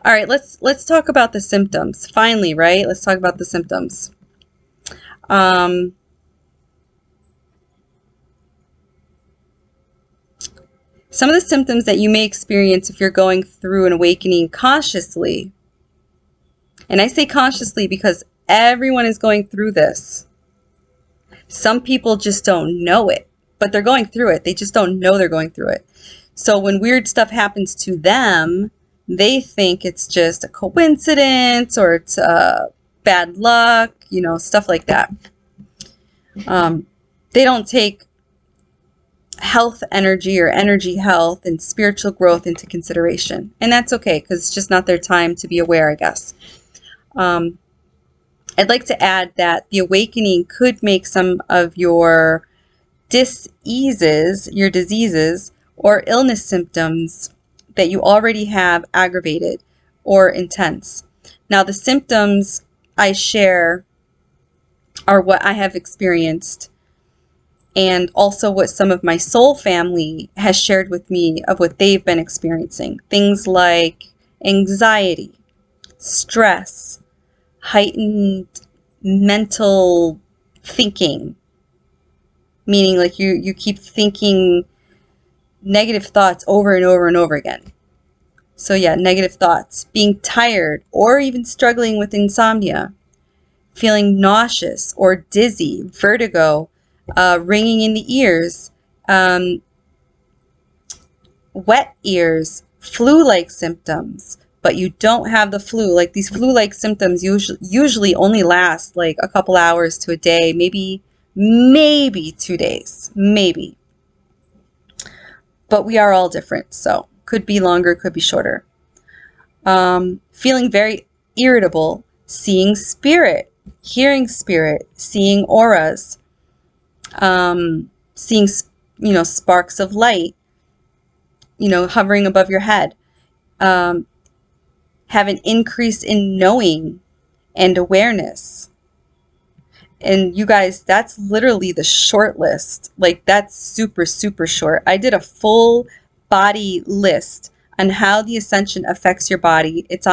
All right, let's talk about the symptoms. Finally, right? Let's talk about the symptoms. Some of the symptoms that you may experience if you're going through an awakening consciously, and I say consciously because everyone is going through this. Some people just don't know it, but they're going through it. They just don't know they're going through it. So when weird stuff happens to them, they think it's just a coincidence or it's bad luck, you know, stuff like that. They don't take health energy or energy health and spiritual growth into consideration. And that's okay because it's just not their time to be aware, I guess. I'd like to add that the awakening could make some of your diseases or illness symptoms that you already have aggravated or intense. Now, the symptoms I share are what I have experienced and also what some of my soul family has shared with me of what they've been experiencing. Things like anxiety, stress, heightened mental thinking, meaning like you keep thinking negative thoughts over and over and over again. So yeah, negative thoughts, being tired or even struggling with insomnia, feeling nauseous or dizzy, vertigo, ringing in the ears, wet ears, flu-like symptoms, but you don't have the flu. Like these flu-like symptoms usually only last like a couple hours to a day, maybe 2 days, maybe. But we are all different, so could be longer, could be shorter. Feeling very irritable, seeing spirit, hearing spirit, seeing auras, seeing, you know, sparks of light, you know, hovering above your head. Have an increase in knowing and awareness. And you guys, that's literally the short list. Like that's super, super short. I did a full body list on how the ascension affects your body. It's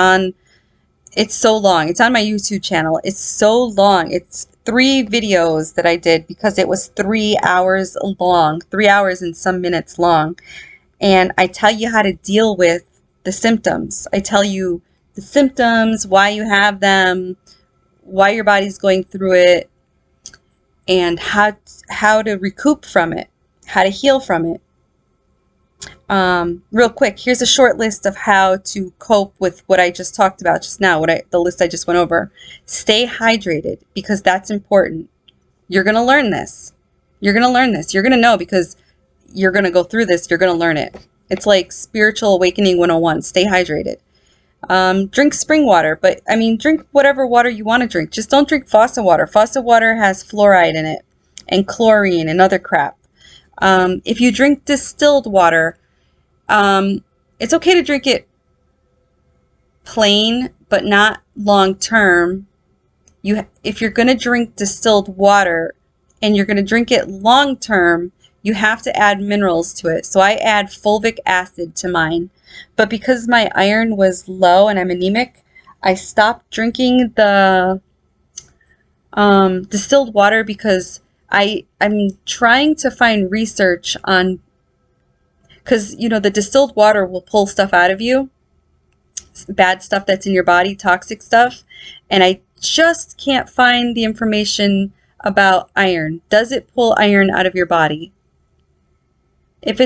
so long. It's on my YouTube channel. It's so long. It's 3 videos that I did because it was 3 hours long, 3 hours and some minutes long. And I tell you how to deal with the symptoms. I tell you the symptoms, why you have them, why your body's going through it, and how to recoup from it, how to heal from it. Real quick, here's a short list of how to cope with what I just talked about just now, the list I just went over. Stay hydrated, because that's important. You're going to learn this. You're going to learn this. You're going to know, because you're going to go through this. You're going to learn it. It's like Spiritual Awakening 101. Stay hydrated. Drink spring water, but I mean, drink whatever water you want to drink. Just don't drink faucet water. Faucet water has fluoride in it and chlorine and other crap. If you drink distilled water, it's okay to drink it plain, but not long term. If you're going to drink distilled water and you're going to drink it long term, you have to add minerals to it. So I add fulvic acid to mine. But because my iron was low and I'm anemic, I stopped drinking the distilled water, because I'm trying to find research on, because the distilled water will pull stuff out of you, bad stuff that's in your body, toxic stuff, and I just can't find the information about iron. Does it pull iron out of your body? If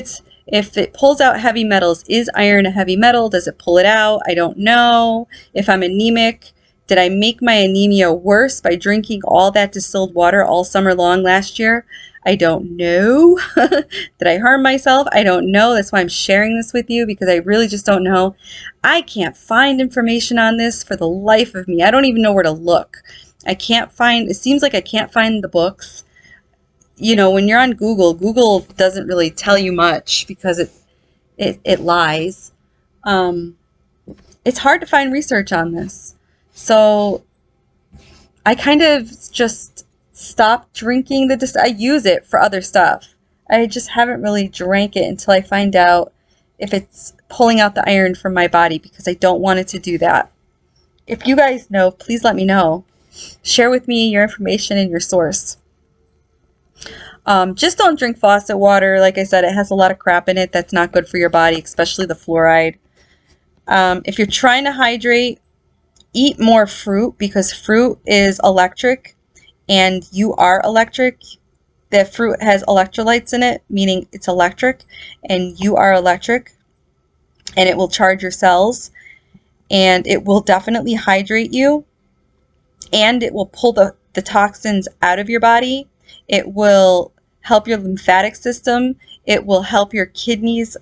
it pulls out heavy metals, is iron a heavy metal? Does it pull it out? I don't know. If I'm anemic, did I make my anemia worse by drinking all that distilled water all summer long last year? I don't know. Did I harm myself? I don't know. That's why I'm sharing this with you, because I really just don't know. I can't find information on this for the life of me. I don't even know where to look. It seems like I can't find the books. When you're on Google doesn't really tell you much, because it lies. It's hard to find research on this. So I kind of just stopped drinking I use it for other stuff. I just haven't really drank it until I find out if it's pulling out the iron from my body, because I don't want it to do that. If you guys know, please let me know. Share with me your information and your source. Just don't drink faucet water. Like I said, it has a lot of crap in it that's not good for your body, especially the fluoride. If you're trying to hydrate, eat more fruit, because fruit is electric and you are electric. The fruit has electrolytes in it, meaning it's electric, and you are electric, and it will charge your cells, and it will definitely hydrate you, and it will pull the toxins out of your body. It will help your lymphatic system. It will help your kidneys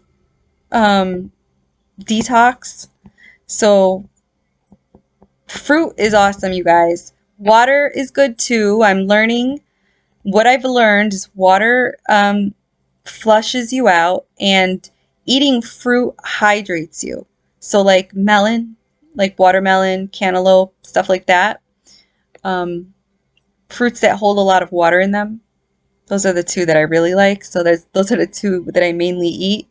detox. So fruit is awesome, you guys. Water is good too. I'm learning. What I've learned is water flushes you out, and eating fruit hydrates you. So like melon, like watermelon, cantaloupe, stuff like that. Fruits that hold a lot of water in them. Those are the two that I really like. So those are the two that I mainly eat.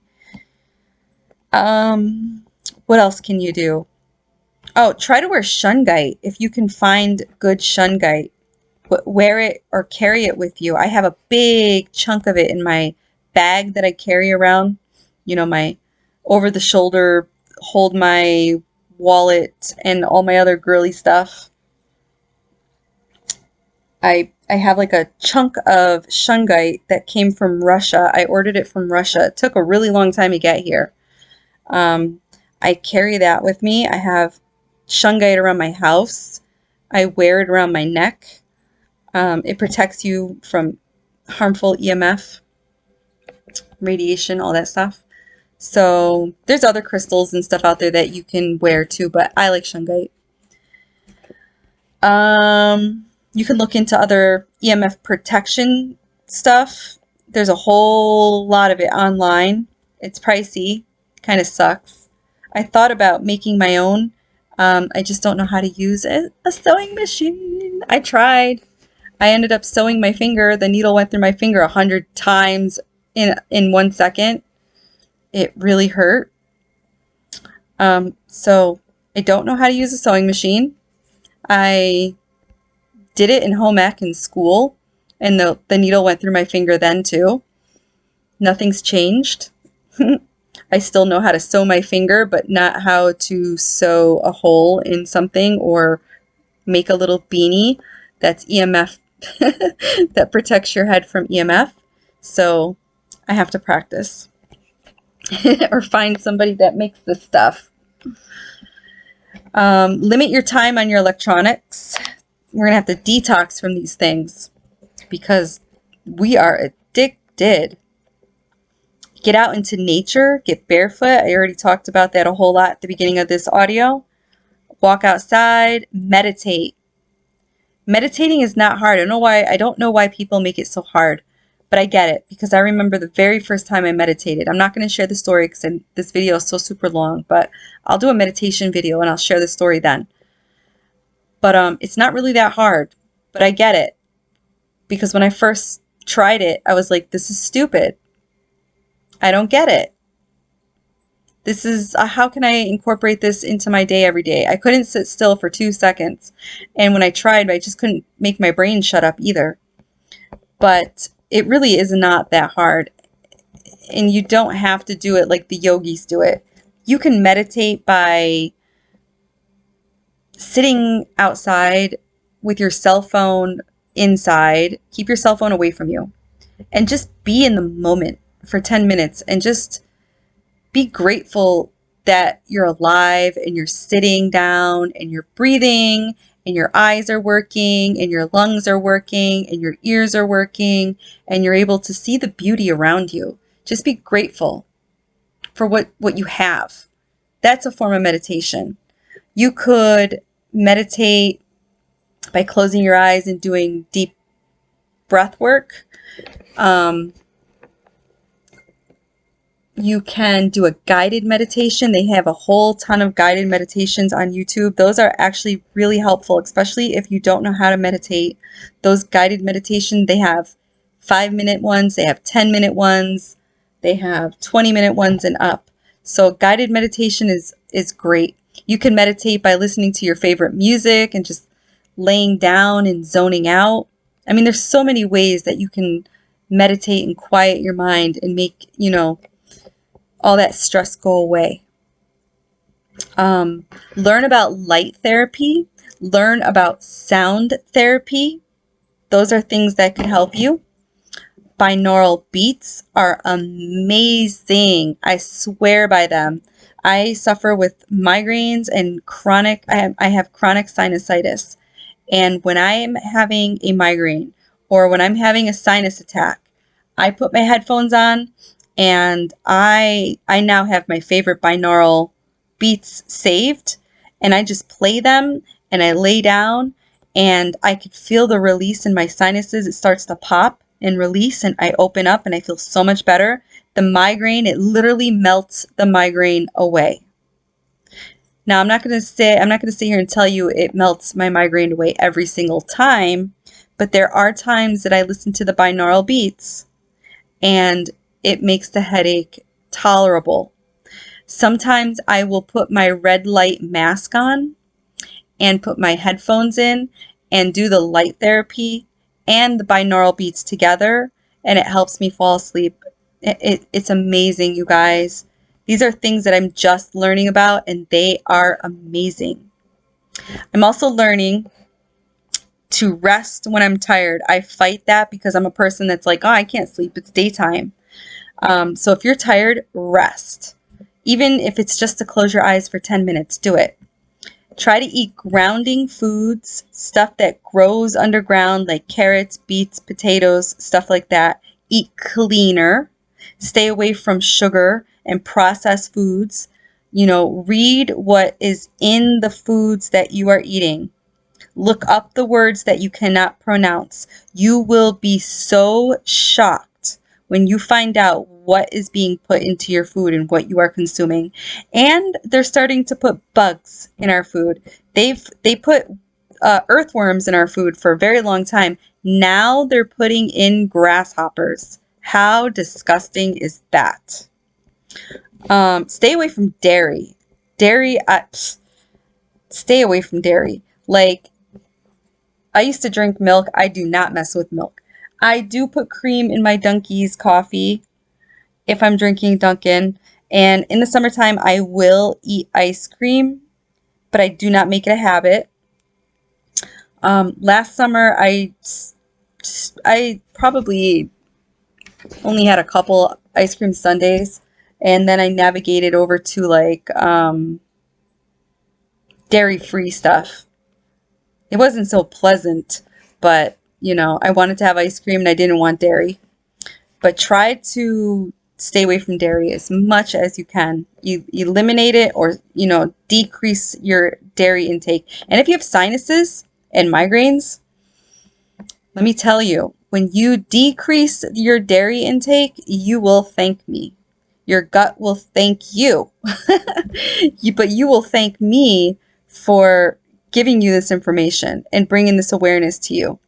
What else can you do? Oh, try to wear shungite if you can find good shungite. Wear it or carry it with you. I have a big chunk of it in my bag that I carry around. My over the shoulder, hold my wallet and all my other girly stuff. I have like a chunk of shungite that came from Russia. I ordered it from Russia. It took a really long time to get here. I carry that with me. I have shungite around my house. I wear it around my neck. It protects you from harmful EMF, radiation, all that stuff. So there's other crystals and stuff out there that you can wear too, but I like shungite. You can look into other EMF protection stuff. There's a whole lot of it online. It's pricey. Kind of sucks. I thought about making my own. I just don't know how to use a sewing machine. I tried. I ended up sewing my finger. The needle went through my finger 100 times in 1 second. It really hurt. So I don't know how to use a sewing machine. I did it in home ec in school, and the needle went through my finger then too. Nothing's changed. I still know how to sew my finger, but not how to sew a hole in something or make a little beanie that's EMF that protects your head from EMF. So I have to practice or find somebody that makes this stuff. Limit your time on your electronics. We're going to have to detox from these things because we are addicted. Get out into nature, get barefoot. I already talked about that a whole lot at the beginning of this audio. Walk outside, meditate. Meditating is not hard. I don't know why people make it so hard, but I get it because I remember the very first time I meditated. I'm not going to share the story because this video is so super long, but I'll do a meditation video and I'll share the story then. But it's not really that hard, but I get it because when I first tried it, I was like, this is stupid. I don't get it. This is, how can I incorporate this into my day every day? I couldn't sit still for 2 seconds. And when I tried, I just couldn't make my brain shut up either. But it really is not that hard. And you don't have to do it like the yogis do it. You can meditate by sitting outside with your cell phone inside. Keep your cell phone away from you. And just be in the moment for 10 minutes and just be grateful that you're alive and you're sitting down and you're breathing and your eyes are working and your lungs are working and your ears are working and you're able to see the beauty around you. Just be grateful for what you have. That's a form of meditation. You could meditate by closing your eyes and doing deep breath work. You can do a guided meditation. They have a whole ton of guided meditations on YouTube. Those are actually really helpful, especially if you don't know how to meditate. Those guided meditations, they have 5-minute ones, they have 10-minute ones, they have 20-minute ones and up. So guided meditation is great. You can meditate by listening to your favorite music and just laying down and zoning out. I mean, there's so many ways that you can meditate and quiet your mind and make, all that stress go away. Learn about light therapy. Learn about sound therapy. Those are things that can help you. Binaural beats are amazing. I swear by them. I suffer with migraines and I have chronic sinusitis. And when I am having a migraine or when I'm having a sinus attack, I put my headphones on and I now have my favorite binaural beats saved and I just play them and I lay down and I could feel the release in my sinuses. It starts to pop and release and I open up and I feel so much better. The migraine, it literally melts the migraine away. Now, I'm not going to sit here and tell you it melts my migraine away every single time, but there are times that I listen to the binaural beats and it makes the headache tolerable. Sometimes I will put my red light mask on and put my headphones in and do the light therapy and the binaural beats together, and it helps me fall asleep. It's amazing, you guys. These are things that I'm just learning about, and they are amazing. I'm also learning to rest when I'm tired. I fight that because I'm a person that's like, oh, I can't sleep. It's daytime. So if you're tired, rest. Even if it's just to close your eyes for 10 minutes, do it. Try to eat grounding foods, stuff that grows underground like carrots, beets, potatoes, stuff like that. Eat cleaner. Stay away from sugar and processed foods. Read what is in the foods that you are eating. Look up the words that you cannot pronounce. You will be so shocked when you find out what is being put into your food and what you are consuming. And they're starting to put bugs in our food. They put earthworms in our food for a very long time. Now they're putting in grasshoppers. How disgusting is that? Stay away from dairy. Stay away from dairy. Like, I used to drink milk. I do not mess with milk. I do put cream in my Dunkin's coffee if I'm drinking Dunkin', And in the summertime, I will eat ice cream, but I do not make it a habit. Last summer, I probably only had a couple ice cream sundaes, and then I navigated over to like dairy-free stuff. It wasn't so pleasant, but I wanted to have ice cream and I didn't want dairy. But try to stay away from dairy as much as you can. You eliminate it, or decrease your dairy intake. And if you have sinuses and migraines, let me tell you, when you decrease your dairy intake, you will thank me. Your gut will thank you. But you will thank me for giving you this information and bringing this awareness to you.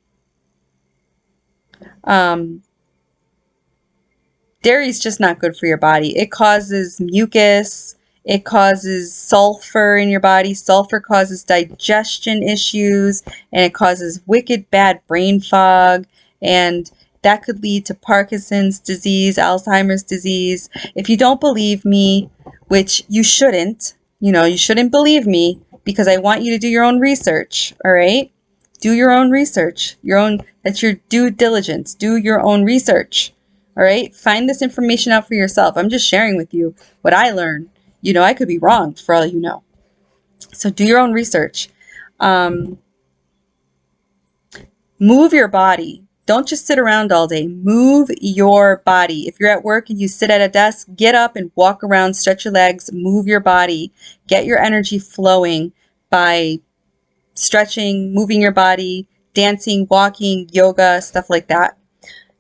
Dairy is just not good for your body. It causes mucus. It causes sulfur in your body. Sulfur causes digestion issues, and it causes wicked bad brain fog, and that could lead to Parkinson's disease, Alzheimer's disease. If you don't believe me, which you shouldn't, you shouldn't believe me, because I want you to do your own research, all right? Do your own research. That's your due diligence. Do your own research. All right? Find this information out for yourself. I'm just sharing with you what I learned. I could be wrong for all you know. So do your own research. Move your body. Don't just sit around all day. Move your body. If you're at work and you sit at a desk, get up and walk around, stretch your legs, move your body. Get your energy flowing by stretching, moving your body, dancing, walking, yoga, stuff like that.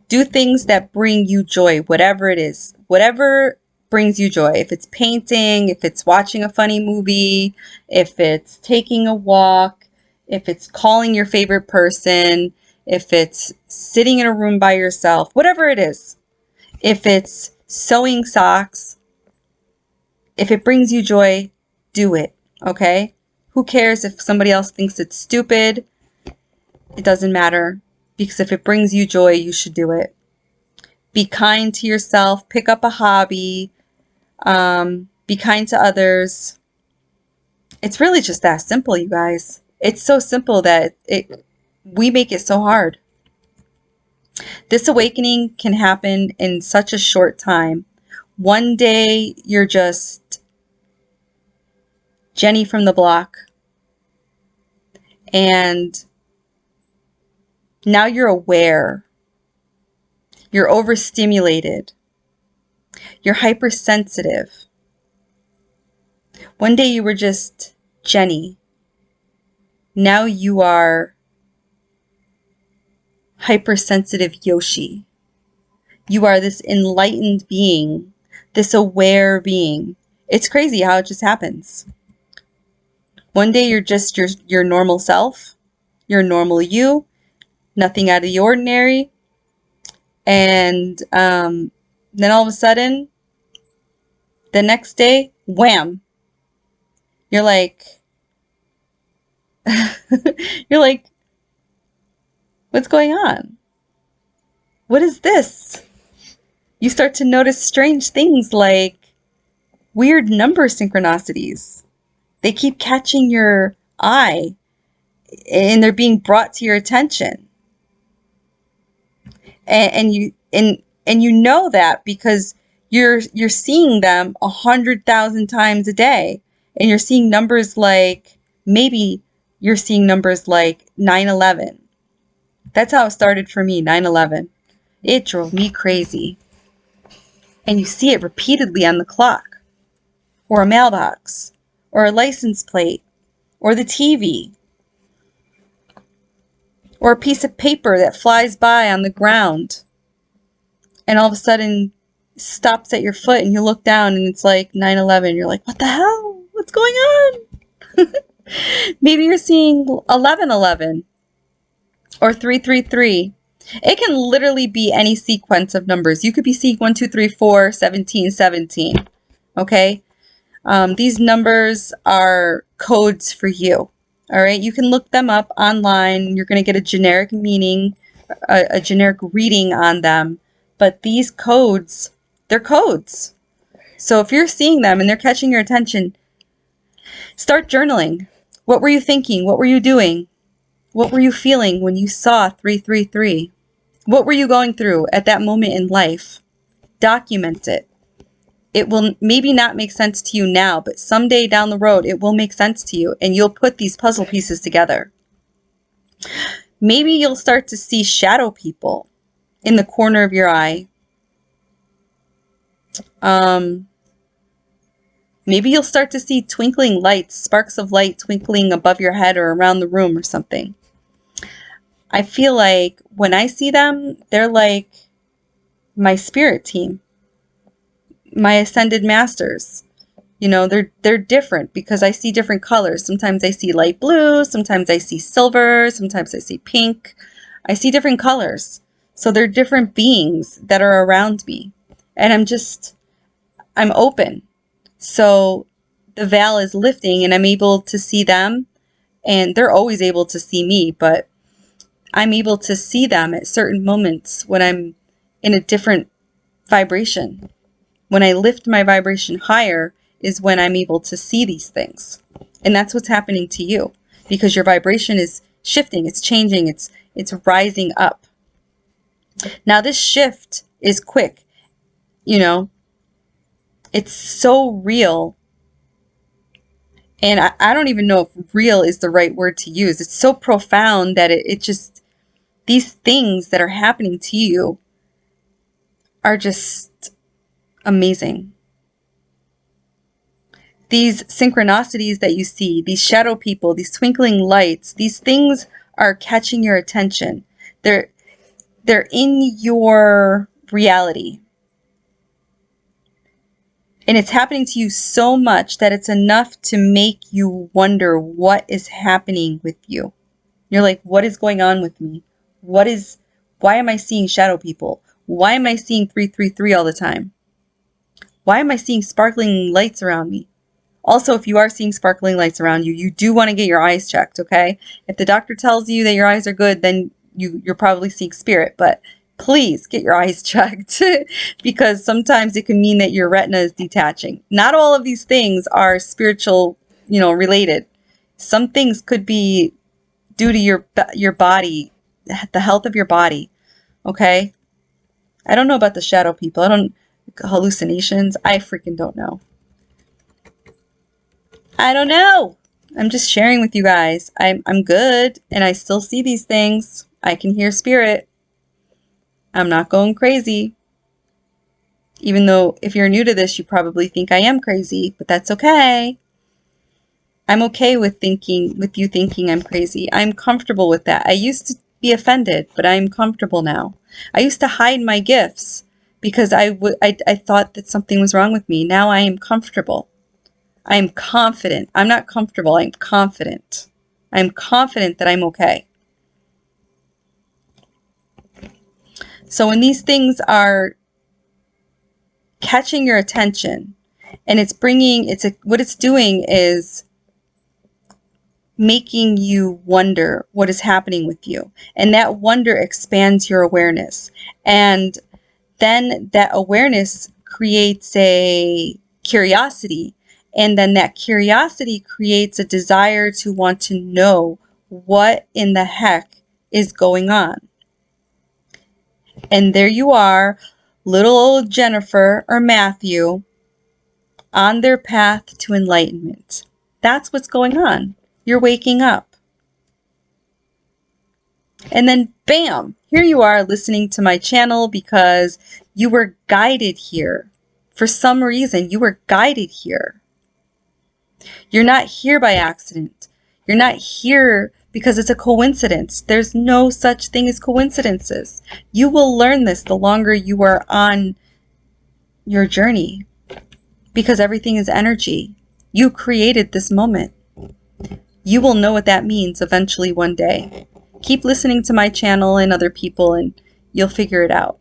Do things that bring you joy, whatever it is. Whatever brings you joy. If it's painting, if it's watching a funny movie, if it's taking a walk, if it's calling your favorite person, if it's sitting in a room by yourself, whatever it is. If it's sewing socks, if it brings you joy, do it, okay? Who cares if somebody else thinks it's stupid? It doesn't matter, because if it brings you joy, you should do it. Be kind to yourself. Pick up a hobby. Be kind to others. It's really just that simple, you guys. It's so simple that we make it so hard. This awakening can happen in such a short time. One day, you're just Jenny from the block. And now you're aware. You're overstimulated. You're hypersensitive. One day you were just Jenny. Now you are hypersensitive Yoshi. You are this enlightened being, this aware being. It's crazy how it just happens. One day you're just your normal self. You're normal you. Nothing out of the ordinary. And then all of a sudden, the next day, wham! You're like, what's going on? What is this? You start to notice strange things like weird number synchronicities. They keep catching your eye, and they're being brought to your attention. And you know that because you're seeing them 100,000 times a day, and you're seeing numbers like, maybe you're seeing numbers like 9/11. That's how it started for me, 9/11. It drove me crazy. And you see it repeatedly on the clock, or a mailbox, or a license plate, or the TV, or a piece of paper that flies by on the ground, and all of a sudden stops at your foot, and you look down and it's like 9/11. You're like, what the hell? What's going on? Maybe you're seeing 11/11 or 333. It can literally be any sequence of numbers. You could be seeing 1, 2, 3, 4, 17, 17. Okay? These numbers are codes for you. All right? You can look them up online. You're going to get a generic meaning, a generic reading on them. But these codes, they're codes. So if you're seeing them and they're catching your attention, start journaling. What were you thinking? What were you doing? What were you feeling when you saw 333? What were you going through at that moment in life? Document it. It will maybe not make sense to you now, but someday down the road, it will make sense to you, and you'll put these puzzle pieces together. Maybe you'll start to see shadow people in the corner of your eye. Maybe you'll start to see twinkling lights, sparks of light twinkling above your head or around the room or something. I feel like when I see them, they're like my spirit team, my ascended masters. You know, they're different because I see different colors. Sometimes I see light blue, sometimes I see silver, sometimes I see pink. I see different colors. So they're different beings that are around me. And I'm open. So the veil is lifting and I'm able to see them, and they're always able to see me, but I'm able to see them at certain moments when I'm in a different vibration. When I lift my vibration higher is when I'm able to see these things. And that's what's happening to you, because your vibration is shifting, it's changing, it's rising up. Now this shift is quick, you know, it's so real. And I don't even know if real is the right word to use. It's so profound that it just, these things that are happening to you are just amazing. These synchronicities that you see, these shadow people, these twinkling lights, these things are catching your attention. They're in your reality. And it's happening to you so much that it's enough to make you wonder what is happening with you. You're like, what is going on with me? Why am I seeing shadow people? Why am I seeing 333 all the time? Why am I seeing sparkling lights around me? Also, if you are seeing sparkling lights around you, you do want to get your eyes checked, okay? If the doctor tells you that your eyes are good, then you're probably seeing spirit, but please get your eyes checked because sometimes it can mean that your retina is detaching. Not all of these things are spiritual, related. Some things could be due to your body, the health of your body, okay? I don't know about the shadow people. Hallucinations. I freaking don't know. I don't know. I'm just sharing with you guys. I'm good, and I still see these things. I can hear spirit. I'm not going crazy. Even though if you're new to this, you probably think I am crazy, but that's okay. I'm okay with you thinking I'm crazy. I'm comfortable with that. I used to be offended, but I'm comfortable now. I used to hide my gifts because I thought that something was wrong with me. Now I am comfortable. I am confident. I'm not comfortable. I'm confident. I'm confident that I'm okay. So when these things are catching your attention, and what it's doing is making you wonder what is happening with you. And that wonder expands your awareness. And then that awareness creates a curiosity. And then that curiosity creates a desire to want to know what in the heck is going on. And there you are, little old Jennifer or Matthew, on their path to enlightenment. That's what's going on. You're waking up. And then bam, here you are listening to my channel because you were guided here. For some reason, you were guided here. You're not here by accident. You're not here because it's a coincidence. There's no such thing as coincidences. You will learn this the longer you are on your journey, because everything is energy. You created this moment. You will know what that means eventually one day. Keep listening to my channel and other people and you'll figure it out.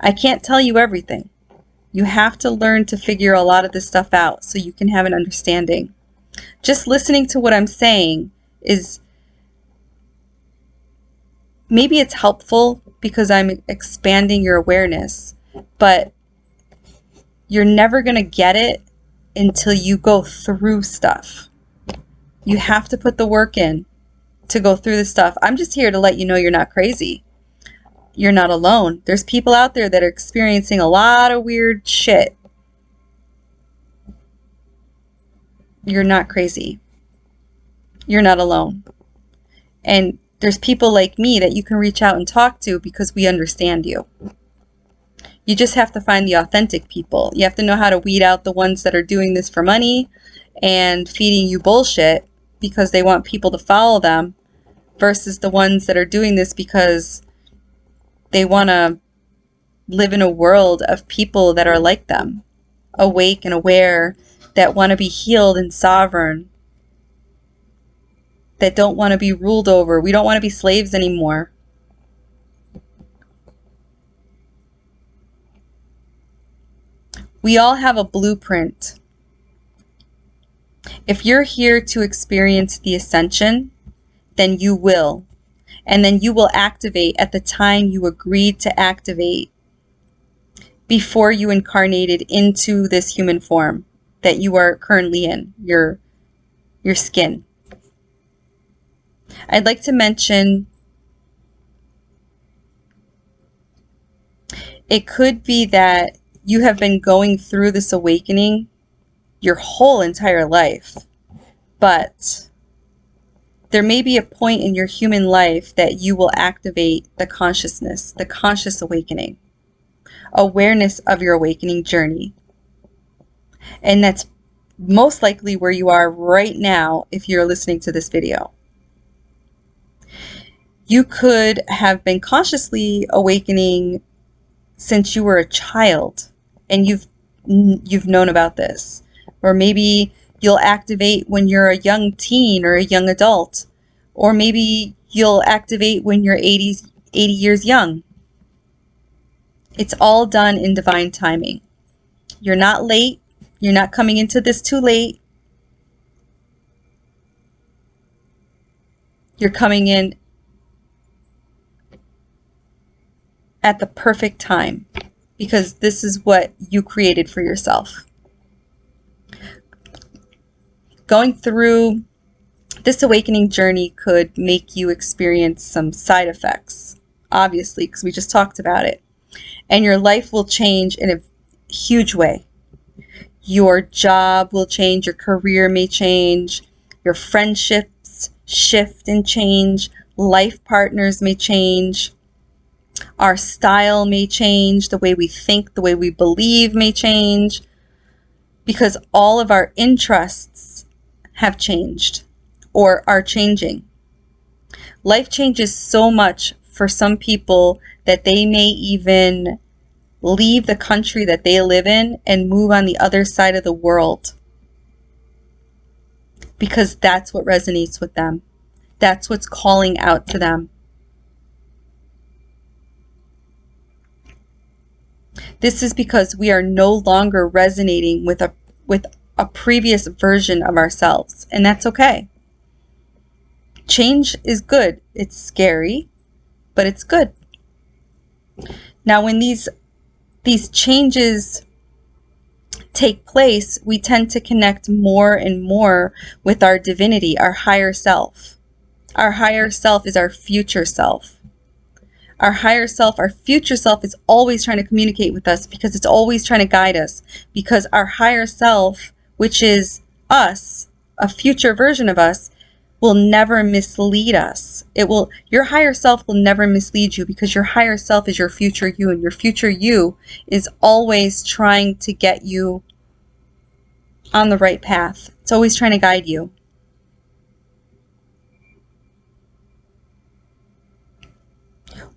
I can't tell you everything. You have to learn to figure a lot of this stuff out so you can have an understanding. Just listening to what I'm saying is, maybe it's helpful because I'm expanding your awareness, but you're never going to get it until you go through stuff. You have to put the work in to go through the stuff. I'm just here to let you know you're not crazy. You're not alone. There's people out there that are experiencing a lot of weird shit. You're not crazy. You're not alone. And there's people like me that you can reach out and talk to because we understand you. You just have to find the authentic people. You have to know how to weed out the ones that are doing this for money and feeding you bullshit because they want people to follow them, versus the ones that are doing this because they want to live in a world of people that are like them, awake and aware, that want to be healed and sovereign, that don't want to be ruled over. We don't want to be slaves anymore. We all have a blueprint. If you're here to experience the ascension, then you will. And then you will activate at the time you agreed to activate before you incarnated into this human form that you are currently in, your skin. I'd like to mention, it could be that you have been going through this awakening your whole entire life, but there may be a point in your human life that you will activate the consciousness, the conscious awakening, awareness of your awakening journey. And that's most likely where you are right now if you're listening to this video. You could have been consciously awakening since you were a child and you've known about this. Or maybe you'll activate when you're a young teen or a young adult. Or maybe you'll activate when you're 80 years young. It's all done in divine timing. You're not late. You're not coming into this too late. You're coming in at the perfect time because this is what you created for yourself. Going through this awakening journey could make you experience some side effects, obviously, because we just talked about it. And your life will change in a huge way. Your job will change, your career may change, your friendships shift and change, life partners may change, our style may change, the way we think, the way we believe may change, because all of our interests have changed or are changing. Life changes so much for some people that they may even leave the country that they live in and move on the other side of the world because that's what resonates with them. That's what's calling out to them. This is because we are no longer resonating with a previous version of ourselves, and that's okay. Change is good. It's scary, but it's good. Now, when these changes take place, we tend to connect more and more with our divinity, our higher self. Our higher self is our future self. Our higher self, our future self is always trying to communicate with us because it's always trying to guide us, because our higher self, which is us, a future version of us, will never mislead us. Your higher self will never mislead you because your higher self is your future you, and your future you is always trying to get you on the right path. It's always trying to guide you.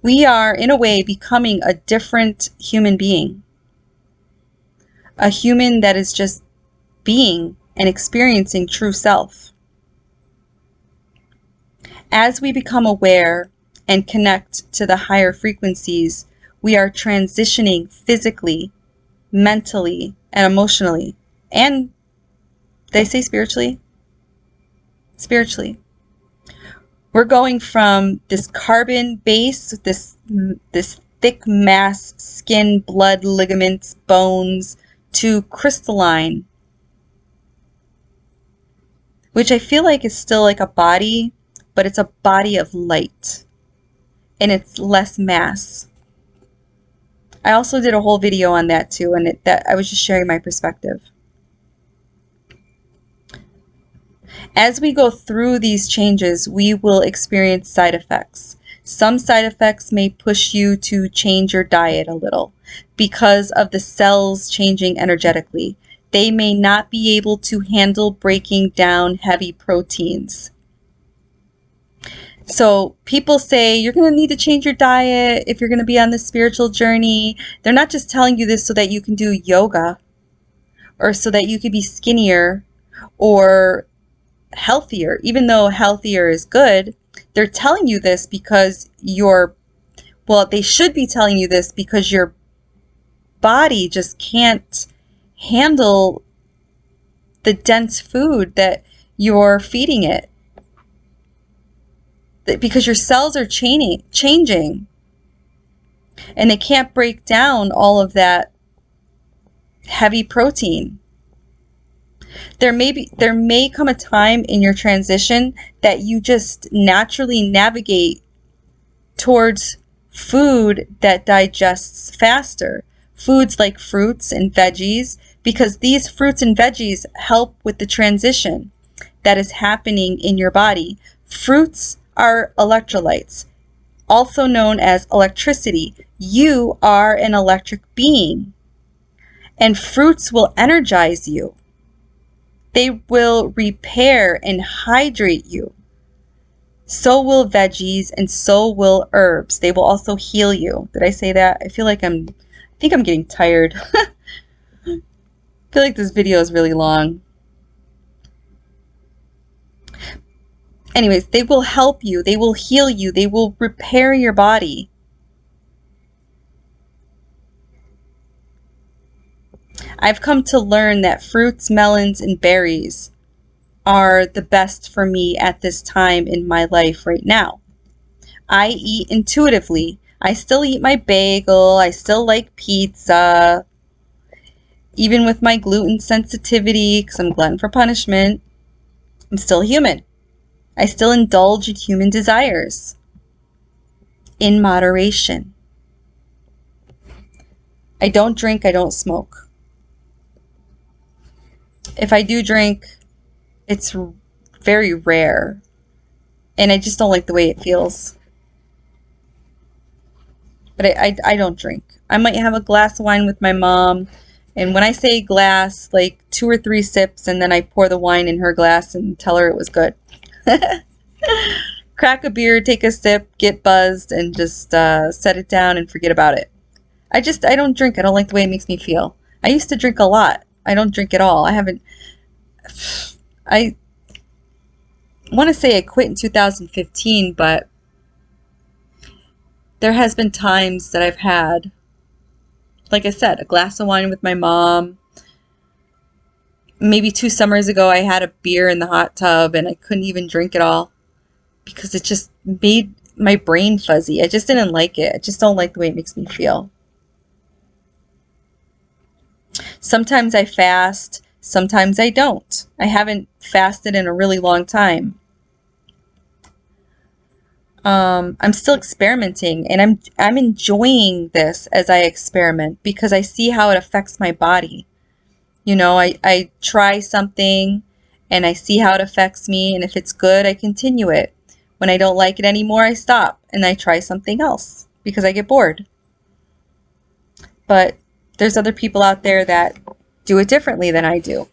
We are, in a way, becoming a different human being. A human that is just being and experiencing true self. As we become aware and connect to the higher frequencies, we are transitioning physically, mentally, and emotionally. And they say spiritually? Spiritually. We're going from this carbon base, this thick mass, skin, blood, ligaments, bones, to crystalline, which I feel like is still like a body, but it's a body of light, and it's less mass. I also did a whole video on that too, and that I was just sharing my perspective. As we go through these changes, we will experience side effects. Some side effects may push you to change your diet a little because of the cells changing energetically. They may not be able to handle breaking down heavy proteins. So people say you're going to need to change your diet if you're going to be on this spiritual journey. They're not just telling you this so that you can do yoga or so that you could be skinnier or healthier. Even though healthier is good, they're telling you this because they should be telling you this because your body just can't handle the dense food that you're feeding it. Because your cells are changing and they can't break down all of that heavy protein. There may come a time in your transition that you just naturally navigate towards food that digests faster. Foods like fruits and veggies, because these fruits and veggies help with the transition that is happening in your body. Fruits are electrolytes, also known as electricity. You are an electric being, and fruits will energize you. They will repair and hydrate you. So will veggies, and so will herbs. They will also heal you. Did I say that? I think I'm getting tired. I feel like this video is really long. Anyways, they will help you. They will heal you. They will repair your body. I've come to learn that fruits, melons, and berries are the best for me at this time in my life right now. I eat intuitively. I still eat my bagel. I still like pizza. Even with my gluten sensitivity, because I'm glutton for punishment, I'm still human. I still indulge in human desires in moderation. I don't drink, I don't smoke. If I do drink, it's very rare, and I just don't like the way it feels. But I don't drink. I might have a glass of wine with my mom, and when I say glass, like 2 or 3 sips, and then I pour the wine in her glass and tell her it was good. Crack a beer, take a sip, get buzzed, and just set it down and forget about it. I don't drink. I don't like the way it makes me feel. I used to drink a lot. I don't drink at all. I want to say I quit in 2015, but there has been times that I've had, like I said, a glass of wine with my mom. Maybe 2 summers ago, I had a beer in the hot tub and I couldn't even drink it all because it just made my brain fuzzy. I just didn't like it. I just don't like the way it makes me feel. Sometimes I fast, sometimes I don't. I haven't fasted in a really long time. I'm still experimenting, and I'm enjoying this as I experiment because I see how it affects my body. You know, I try something and I see how it affects me, and if it's good, I continue it. When I don't like it anymore, I stop and I try something else because I get bored. But there's other people out there that do it differently than I do.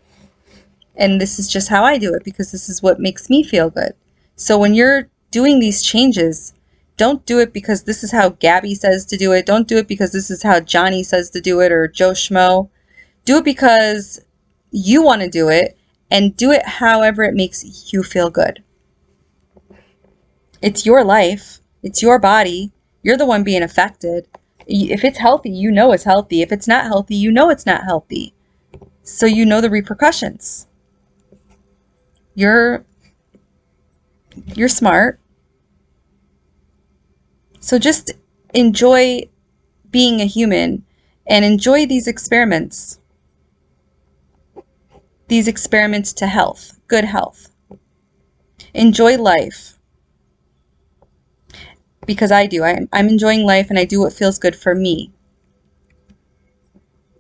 And this is just how I do it because this is what makes me feel good. So when you're doing these changes, don't do it because this is how Gabbie says to do it. Don't do it because this is how Johnny says to do it or Joe Schmo. Do it because you want to do it, and do it however it makes you feel good. It's your life. It's your body. You're the one being affected. If it's healthy, you know it's healthy. If it's not healthy, you know it's not healthy. So you know the repercussions. You're smart. So just enjoy being a human and enjoy these experiments. these experiments to health, good health. Enjoy life. Because I do. I'm enjoying life and I do what feels good for me.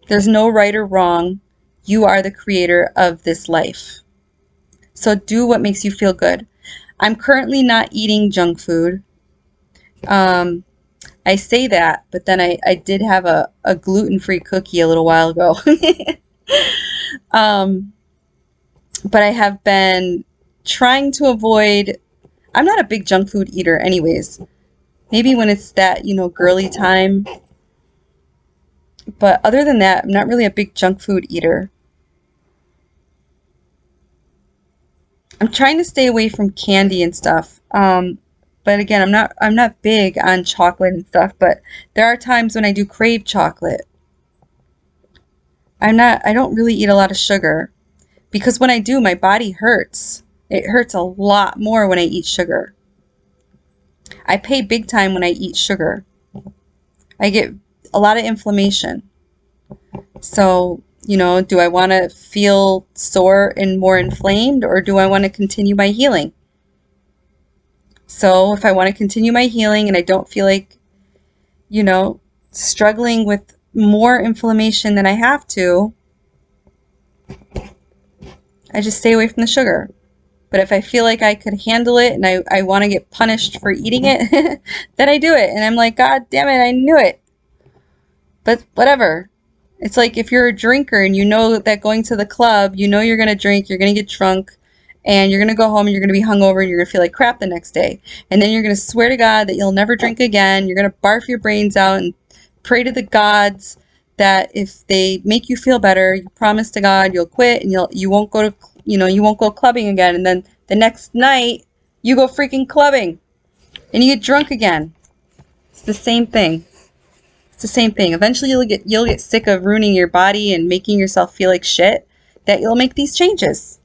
There's no right or wrong. You are the creator of this life. So do what makes you feel good. I'm currently not eating junk food. I say that, but then I did have a gluten-free cookie a little while ago. But I have been trying to avoid, I'm not a big junk food eater anyways. Maybe when it's that, girly time. But other than that, I'm not really a big junk food eater. I'm trying to stay away from candy and stuff. But again, I'm not big on chocolate and stuff, but there are times when I do crave chocolate. I don't really eat a lot of sugar because when I do, my body hurts. It hurts a lot more when I eat sugar. I pay big time when I eat sugar. I get a lot of inflammation. So, do I want to feel sore and more inflamed, or do I want to continue my healing? So if I want to continue my healing and I don't feel like, struggling with more inflammation than I have to, I just stay away from the sugar. But if I feel like I could handle it and I want to get punished for eating it, then I do it. And I'm like, God damn it, I knew it. But whatever. It's like if you're a drinker and you know that going to the club, you're going to drink, you're going to get drunk, and you're going to go home and you're going to be hungover and you're going to feel like crap the next day. And then you're going to swear to God that you'll never drink again. You're going to barf your brains out and pray to the gods that if they make you feel better, you promise to God you'll quit and you won't go to, you won't go clubbing again. And then the next night you go freaking clubbing and you get drunk again. It's the same thing. It's the same thing. Eventually you'll get sick of ruining your body and making yourself feel like shit, that you'll make these changes.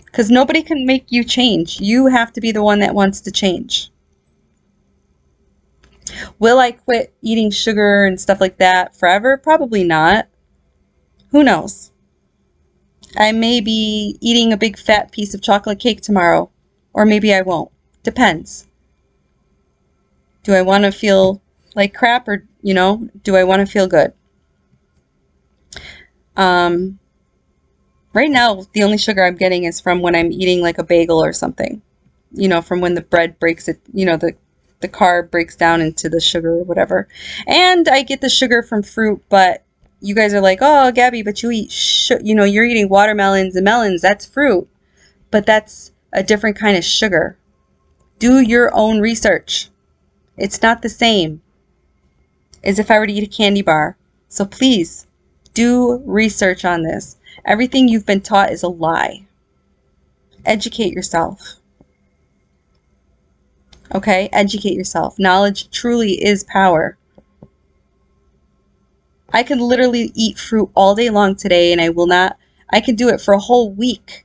Because nobody can make you change. You have to be the one that wants to change. Will I quit eating sugar and stuff like that forever? Probably not. Who knows? I may be eating a big fat piece of chocolate cake tomorrow. Or maybe I won't. Depends. Do I want to feel like crap, or, do I want to feel good? Right now, the only sugar I'm getting is from when I'm eating like a bagel or something. From when the bread breaks it, the carb breaks down into the sugar or whatever. And I get the sugar from fruit, but you guys are like, oh, Gabbie, but you eat, you're eating watermelons and melons. That's fruit. But that's a different kind of sugar. Do your own research. It's not the same as if I were to eat a candy bar. So please, do research on this. Everything you've been taught is a lie. Educate yourself. Okay? Educate yourself. Knowledge truly is power. I can literally eat fruit all day long today and I can do it for a whole week.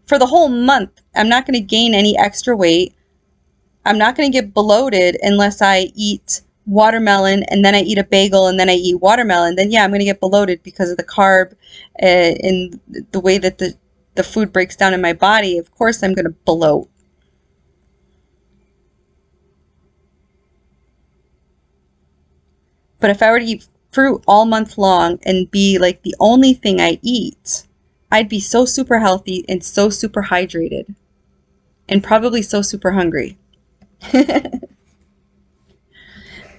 For the whole month. I'm not going to gain any extra weight. I'm not going to get bloated unless I eat watermelon and then I eat a bagel and then I eat watermelon. Then yeah, I'm going to get bloated because of the carb and the way that the food breaks down in my body. Of course I'm going to bloat. But if I were to eat fruit all month long and be like the only thing I eat, I'd be so super healthy and so super hydrated and probably so super hungry.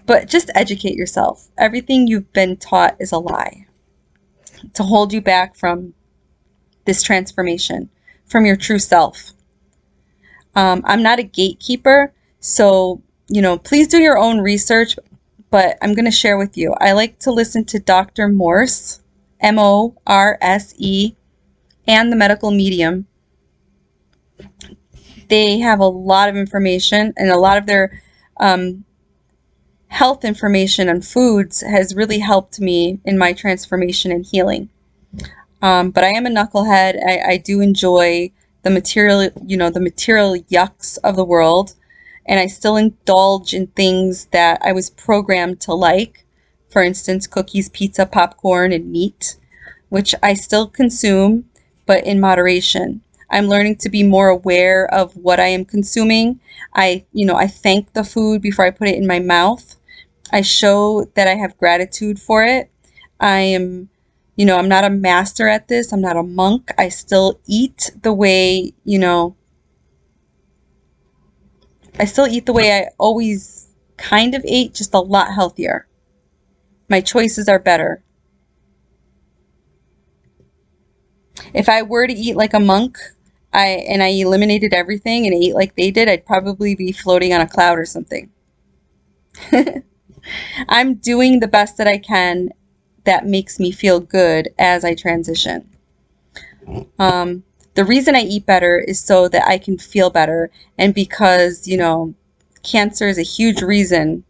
But just educate yourself. Everything you've been taught is a lie to hold you back from this transformation, from your true self. I'm not a gatekeeper, so, please do your own research, but I'm going to share with you. I like to listen to Dr. Morse, Morse, and the Medical Medium. They have a lot of information, and a lot of their health information on foods has really helped me in my transformation and healing. But I am a knucklehead. I do enjoy the material, the material yucks of the world. And I still indulge in things that I was programmed to like. For instance, cookies, pizza, popcorn, and meat, which I still consume. but in moderation. I'm learning to be more aware of what I am consuming. I thank the food before I put it in my mouth. I show that I have gratitude for it. I am, I'm not a master at this. I'm not a monk. I still eat the way, I still eat the way I always kind of ate, just a lot healthier. My choices are better. If I were to eat like a monk, I eliminated everything and ate like they did, I'd probably be floating on a cloud or something. I'm doing the best that I can that makes me feel good as I transition. The reason I eat better is so that I can feel better, and because, cancer is a huge reason.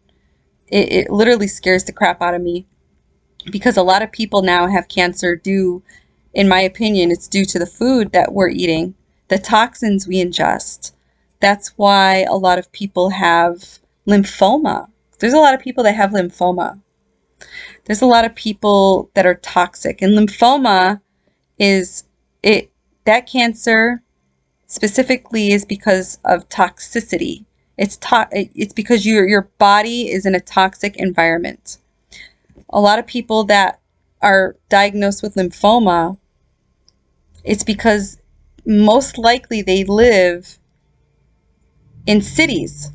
It literally scares the crap out of me, because a lot of people now have cancer due, in my opinion, it's due to the food that we're eating, the toxins we ingest. That's why a lot of people have lymphoma. There's a lot of people that have lymphoma. There's a lot of people that are toxic, and lymphoma is it that cancer specifically is because of toxicity. It's because your body is in a toxic environment. A lot of people that are diagnosed with lymphoma, it's because most likely they live in cities.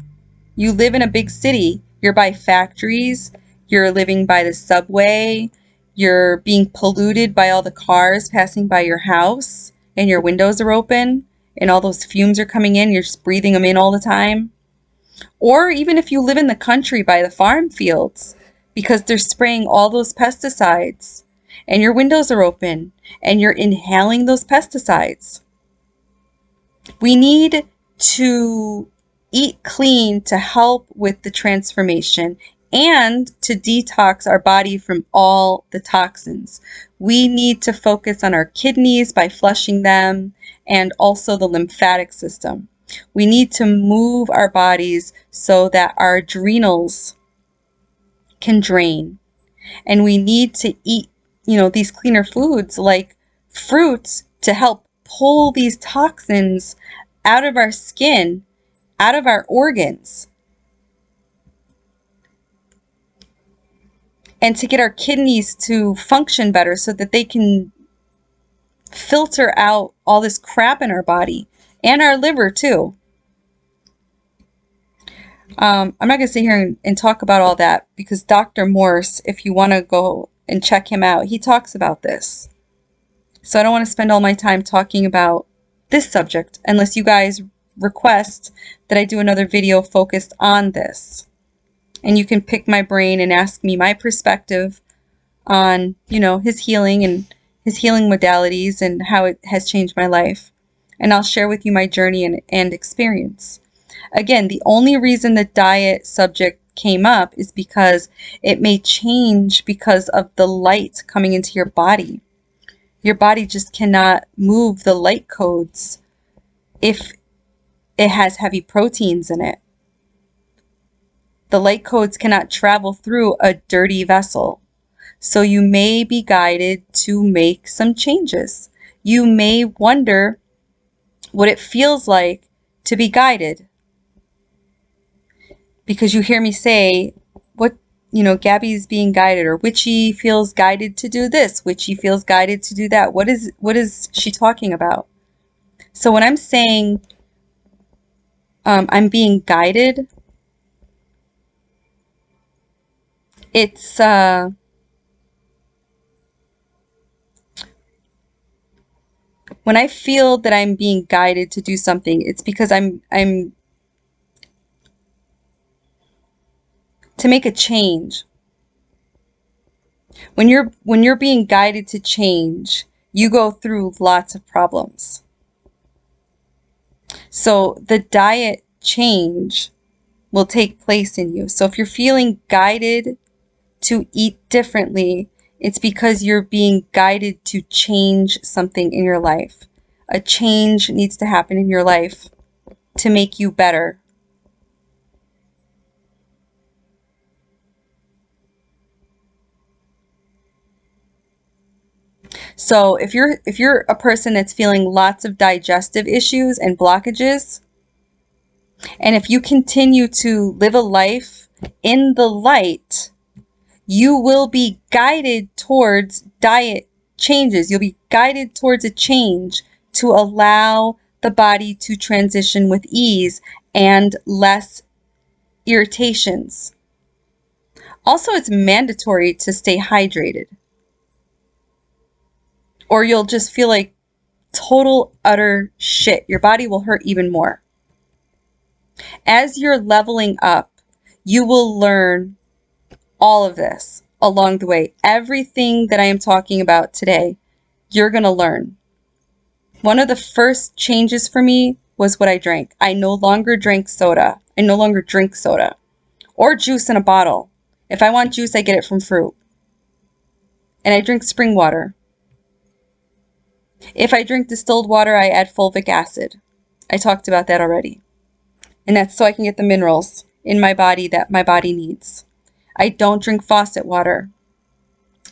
You live in a big city, you're by factories, you're living by the subway, you're being polluted by all the cars passing by your house, and your windows are open, and all those fumes are coming in, you're just breathing them in all the time. Or even if you live in the country by the farm fields, because they're spraying all those pesticides, and your windows are open, and you're inhaling those pesticides. We need to eat clean to help with the transformation and to detox our body from all the toxins. We need to focus on our kidneys by flushing them, and also the lymphatic system. We need to move our bodies so that our adrenals can drain. And we need to eat, these cleaner foods like fruits to help pull these toxins out of our skin, out of our organs, and to get our kidneys to function better so that they can filter out all this crap in our body, and our liver too. I'm not going to sit here and talk about all that, because Dr. Morse, if you want to go and check him out, he talks about this. So I don't want to spend all my time talking about this subject unless you guys request that I do another video focused on this. And you can pick my brain and ask me my perspective on, his healing and his healing modalities and how it has changed my life. And I'll share with you my journey and experience. Again, the only reason the diet subject came up is because it may change because of the light coming into your body. Your body just cannot move the light codes if it has heavy proteins in it. The light codes cannot travel through a dirty vessel. So you may be guided to make some changes. You may wonder what it feels like to be guided, because you hear me say, Gabbie's being guided, or Witchy feels guided to do this, Witchy feels guided to do that. What is she talking about? So when I'm saying I'm being guided, it's when I feel that I'm being guided to do something, it's because I'm to make a change. When you're being guided to change, you go through lots of problems. So the diet change will take place in you. So if you're feeling guided to eat differently, it's because you're being guided to change something in your life. A change needs to happen in your life to make you better. So if you're a person that's feeling lots of digestive issues and blockages, and if you continue to live a life in the light, you will be guided towards diet changes. You'll be guided towards a change to allow the body to transition with ease and less irritations. Also, it's mandatory to stay hydrated, or you'll just feel like total, utter shit. Your body will hurt even more. As you're leveling up, you will learn all of this along the way. Everything that I am talking about today, you're going to learn. One of the first changes for me was what I drank. I no longer drank soda. I no longer drink soda or juice in a bottle. If I want juice, I get it from fruit. And I drink spring water. If I drink distilled water, I add fulvic acid. I talked about that already. And that's so I can get the minerals in my body that my body needs. I don't drink faucet water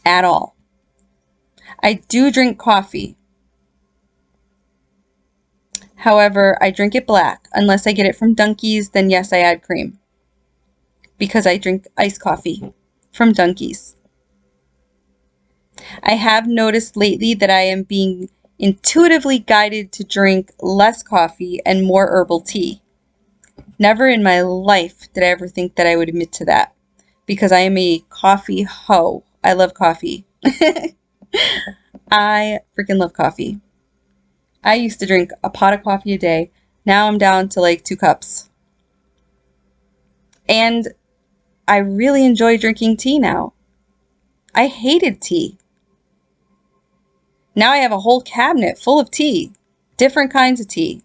at all. I do drink coffee. However, I drink it black. Unless I get it from Dunkies, then yes, I add cream. Because I drink iced coffee from Dunkies. I have noticed lately that I am being intuitively guided to drink less coffee and more herbal tea. Never in my life did I ever think that I would admit to that, because I am a coffee hoe. I love coffee. I freaking love coffee. I used to drink a pot of coffee a day. Now I'm down to like 2 cups. And I really enjoy drinking tea now. I hated tea. Now I have a whole cabinet full of tea, different kinds of tea,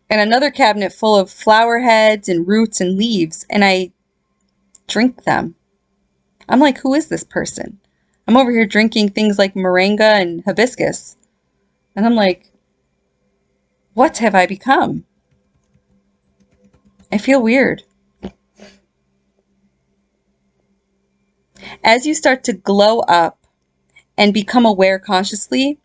and another cabinet full of flower heads and roots and leaves, and I drink them. I'm like, who is this person? I'm over here drinking things like moringa and hibiscus, and I'm like, what have I become? I feel weird. As you start to glow up and become aware consciously,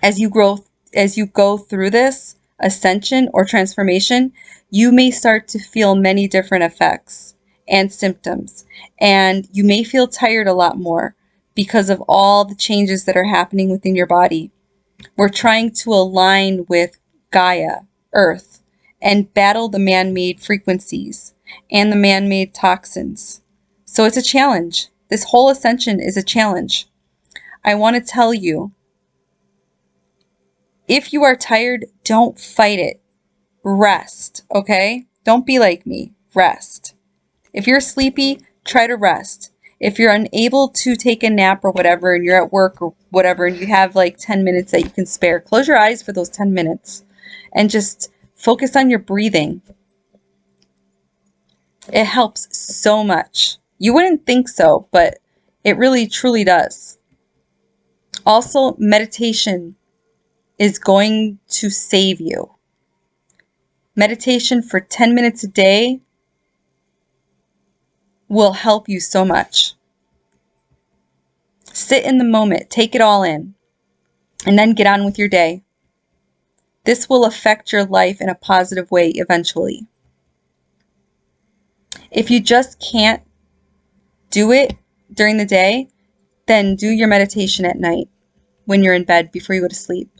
as you go through this ascension or transformation, you may start to feel many different effects and symptoms, and you may feel tired a lot more because of all the changes that are happening within your body. We're trying to align with Gaia, Earth, and battle the man-made frequencies and the man-made toxins. So it's a challenge. This whole ascension is a challenge. I want to tell you, if you are tired, don't fight it. Rest, okay? Don't be like me. Rest. If you're sleepy, try to rest. If you're unable to take a nap or whatever, and you're at work or whatever, and you have like 10 minutes that you can spare, close your eyes for those 10 minutes and just focus on your breathing. It helps so much. You wouldn't think so, but it really truly does. Also, meditation is going to save you. Meditation for 10 minutes a day will help you so much. Sit in the moment, take it all in, and then get on with your day. This will affect your life in a positive way eventually. If you just can't do it during the day, then do your meditation at night when you're in bed before you go to sleep.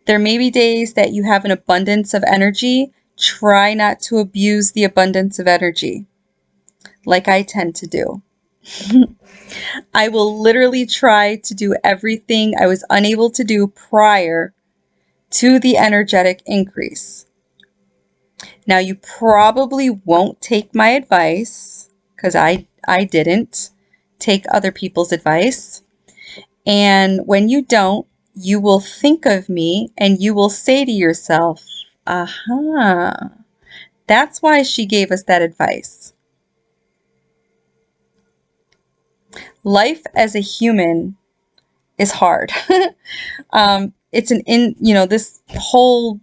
There may be days that you have an abundance of energy. Try not to abuse the abundance of energy, like I tend to do. I will literally try to do everything I was unable to do prior to the energetic increase. Now, you probably won't take my advice, because I didn't take other people's advice. And when you don't, you will think of me and you will say to yourself, aha, that's why she gave us that advice. Life as a human is hard. This whole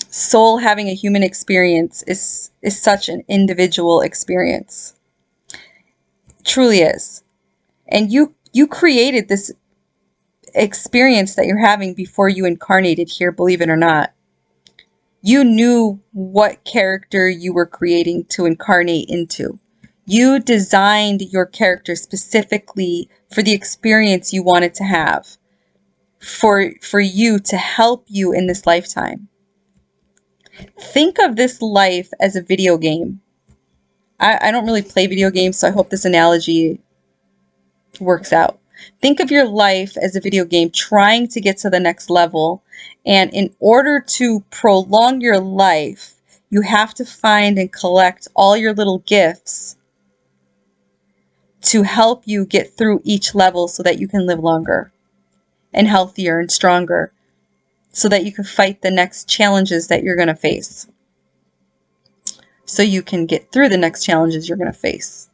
soul having a human experience is such an individual experience. Truly is. And you created this experience that you're having before you incarnated here, believe it or not. You knew what character you were creating to incarnate into. You designed your character specifically for the experience you wanted to have, for you to help you in this lifetime. Think of this life as a video game. I don't really play video games, so I hope this analogy works out. Think of your life as a video game trying to get to the next level. And in order to prolong your life, you have to find and collect all your little gifts to help you get through each level so that you can live longer and healthier and stronger, so that you can fight the next challenges that you're going to face. So you can get through the next challenges you're going to face.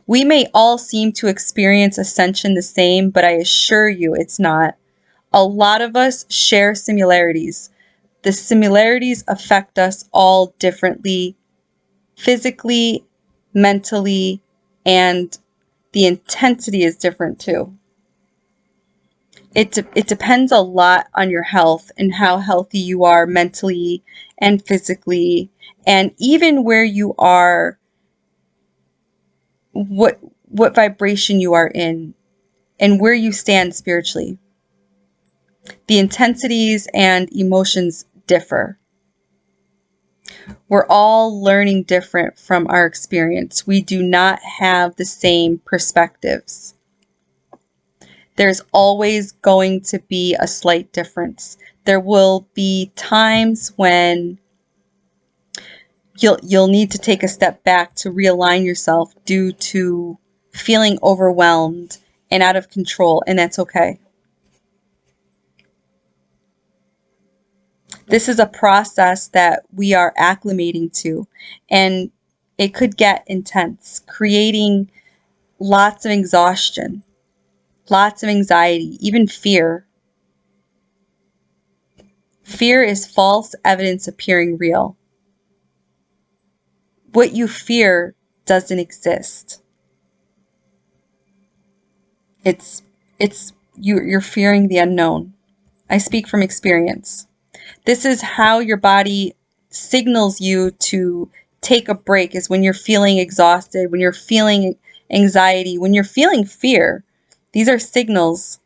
We may all seem to experience ascension the same, but I assure you it's not. A lot of us share similarities. The similarities affect us all differently, physically, mentally, and the intensity is different too. It depends a lot on your health and how healthy you are mentally and physically, and even where you are, what vibration you are in, and where you stand spiritually. The intensities and emotions differ. We're all learning different from our experience. We do not have the same perspectives. There's always going to be a slight difference. There will be times when you'll need to take a step back to realign yourself due to feeling overwhelmed and out of control, and that's okay. This is a process that we are acclimating to, and it could get intense, creating lots of exhaustion, lots of anxiety, even fear. Fear is false evidence appearing real. What you fear doesn't exist. You're fearing the unknown. I speak from experience. This is how your body signals you to take a break, is when you're feeling exhausted, when you're feeling anxiety, when you're feeling fear. These are signals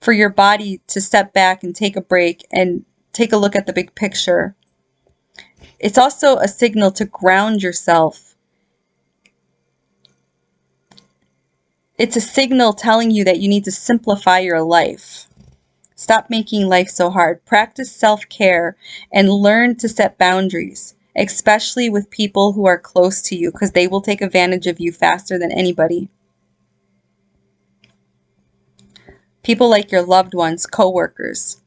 for your body to step back and take a break and take a look at the big picture. It's also a signal to ground yourself. It's a signal telling you that you need to simplify your life. Stop making life so hard. Practice self-care and learn to set boundaries, especially with people who are close to you, because they will take advantage of you faster than anybody. People like your loved ones, coworkers.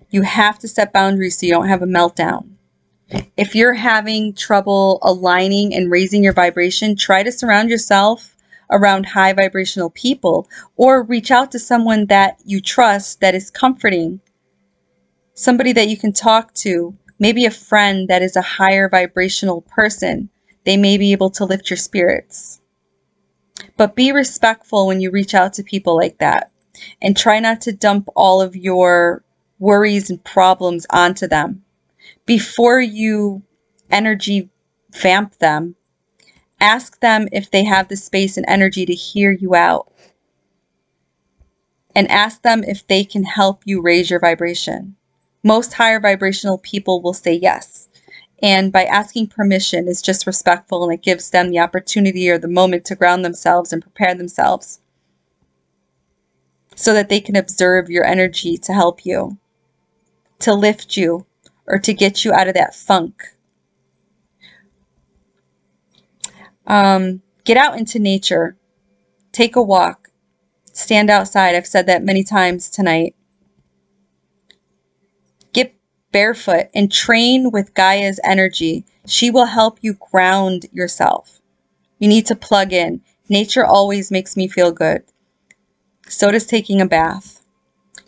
You have to set boundaries so you don't have a meltdown. If you're having trouble aligning and raising your vibration, try to surround yourself around high vibrational people, or reach out to someone that you trust that is comforting. Somebody that you can talk to, maybe a friend that is a higher vibrational person. They may be able to lift your spirits. But be respectful when you reach out to people like that, and try not to dump all of your worries and problems onto them. Before you energy vamp them, ask them if they have the space and energy to hear you out. And ask them if they can help you raise your vibration. Most higher vibrational people will say yes. And by asking permission is just respectful, and it gives them the opportunity or the moment to ground themselves and prepare themselves so that they can observe your energy to help you, to lift you, or to get you out of that funk. Get out into nature. Take a walk. Stand outside. I've said that many times tonight. Get barefoot and train with Gaia's energy. She will help you ground yourself. You need to plug in. Nature always makes me feel good. So does taking a bath.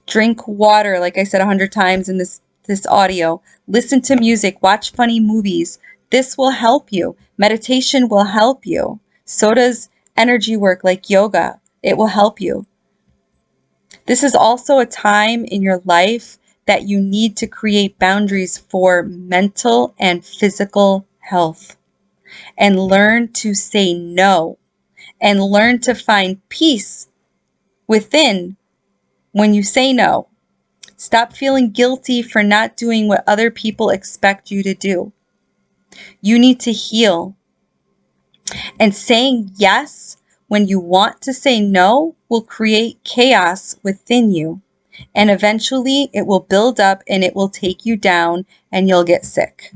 Drink water, like I said 100 times in this this audio. Listen to music, watch funny movies. This will help you. Meditation will help you. So does energy work like yoga. It will help you. This is also a time in your life that you need to create boundaries for mental and physical health, and learn to say no, and learn to find peace within when you say no. Stop feeling guilty for not doing what other people expect you to do. You need to heal. And saying yes when you want to say no will create chaos within you. And eventually it will build up and it will take you down and you'll get sick.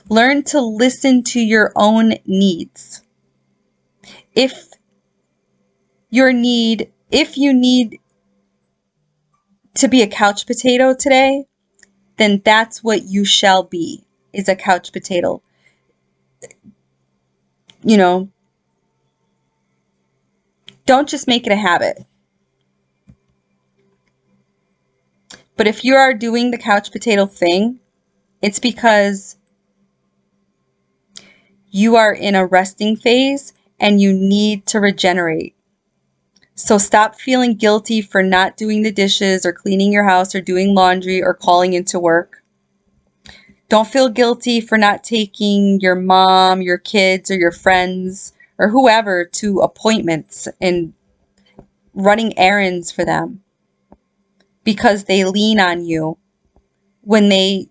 Learn to listen to your own needs. If you need to be a couch potato today, then that's what you shall be, is a couch potato. You know, don't just make it a habit. But if you are doing the couch potato thing, it's because you are in a resting phase and you need to regenerate. So stop feeling guilty for not doing the dishes or cleaning your house or doing laundry or calling into work. Don't feel guilty for not taking your mom, your kids, or your friends, or whoever to appointments and running errands for them because they lean on you when they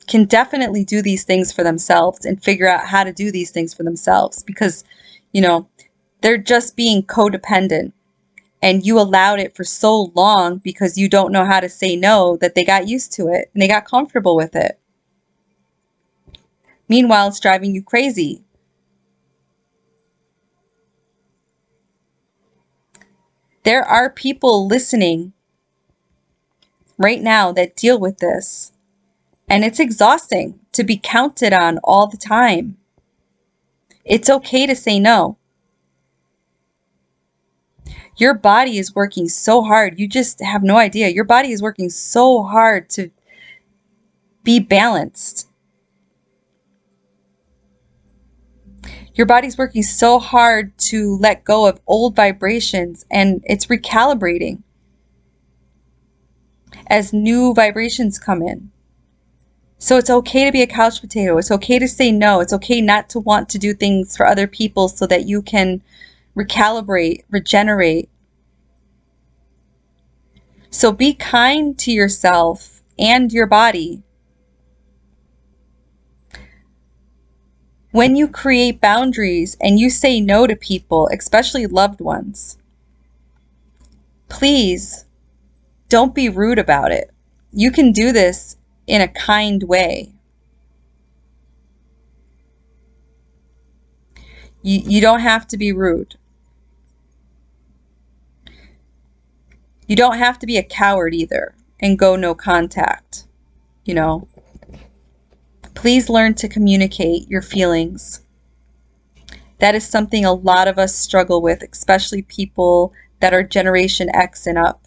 can definitely do these things for themselves and figure out how to do these things for themselves, because, you know, they're just being codependent. And you allowed it for so long because you don't know how to say no that they got used to it and they got comfortable with it. Meanwhile, it's driving you crazy. There are people listening right now that deal with this, and it's exhausting to be counted on all the time. It's okay to say no. Your body is working so hard. You just have no idea. Your body is working so hard to be balanced. Your body's working so hard to let go of old vibrations, and it's recalibrating as new vibrations come in. So it's okay to be a couch potato. It's okay to say no. It's okay not to want to do things for other people so that you can recalibrate, regenerate. So be kind to yourself and your body. When you create boundaries and you say no to people, especially loved ones, please don't be rude about it. You can do this in a kind way. You don't have to be rude. You don't have to be a coward either and go no contact, you know. Please learn to communicate your feelings. That is something a lot of us struggle with, especially people that are Generation X and up.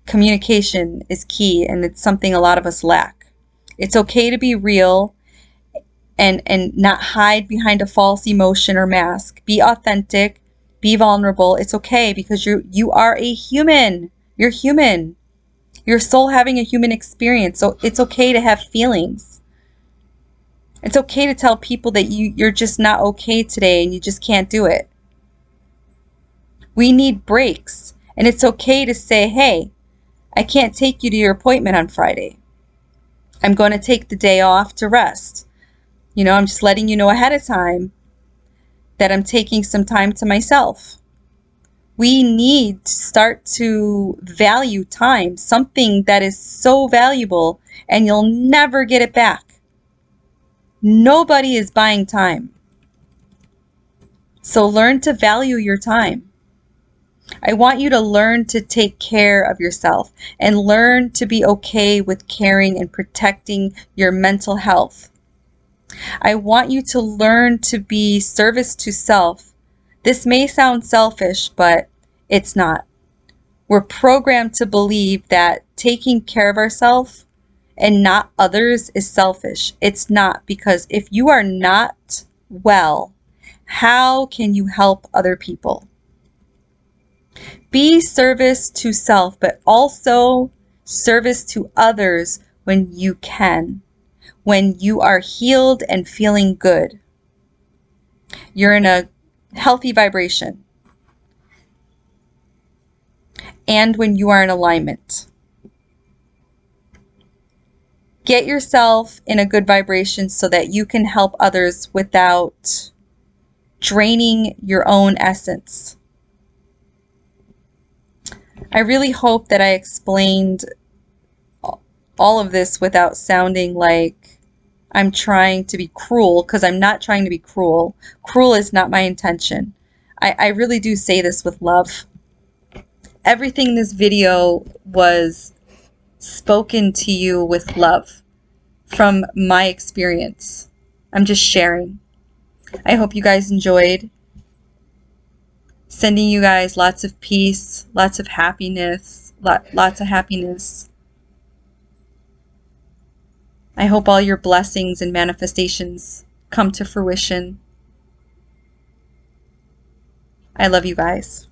Communication is key, and it's something a lot of us lack. It's okay to be real and not hide behind a false emotion or mask. Be authentic, be vulnerable. It's okay, because you are a human. You're human. Your soul having a human experience. So it's okay to have feelings. It's okay to tell people that you're just not okay today and you just can't do it. We need breaks, and it's okay to say, hey, I can't take you to your appointment on Friday. I'm going to take the day off to rest. You know, I'm just letting you know ahead of time that I'm taking some time to myself. We need to start to value time, something that is so valuable and you'll never get it back. Nobody is buying time. So learn to value your time. I want you to learn to take care of yourself and learn to be okay with caring and protecting your mental health. I want you to learn to be service to self. This may sound selfish, but it's not. We're programmed to believe that taking care of ourselves and not others is selfish. It's not, because if you are not well, how can you help other people? Be service to self, but also service to others when you can, when you are healed and feeling good. You're in a healthy vibration. And when you are in alignment. Get yourself in a good vibration so that you can help others without draining your own essence. I really hope that I explained all of this without sounding like I'm trying to be cruel, because I'm not trying to be cruel. Cruel is not my intention. I really do say this with love. Everything in this video was spoken to you with love from my experience. I'm just sharing. I hope you guys enjoyed. Sending you guys lots of peace, lots of happiness, lots of happiness. I hope all your blessings and manifestations come to fruition. I love you guys.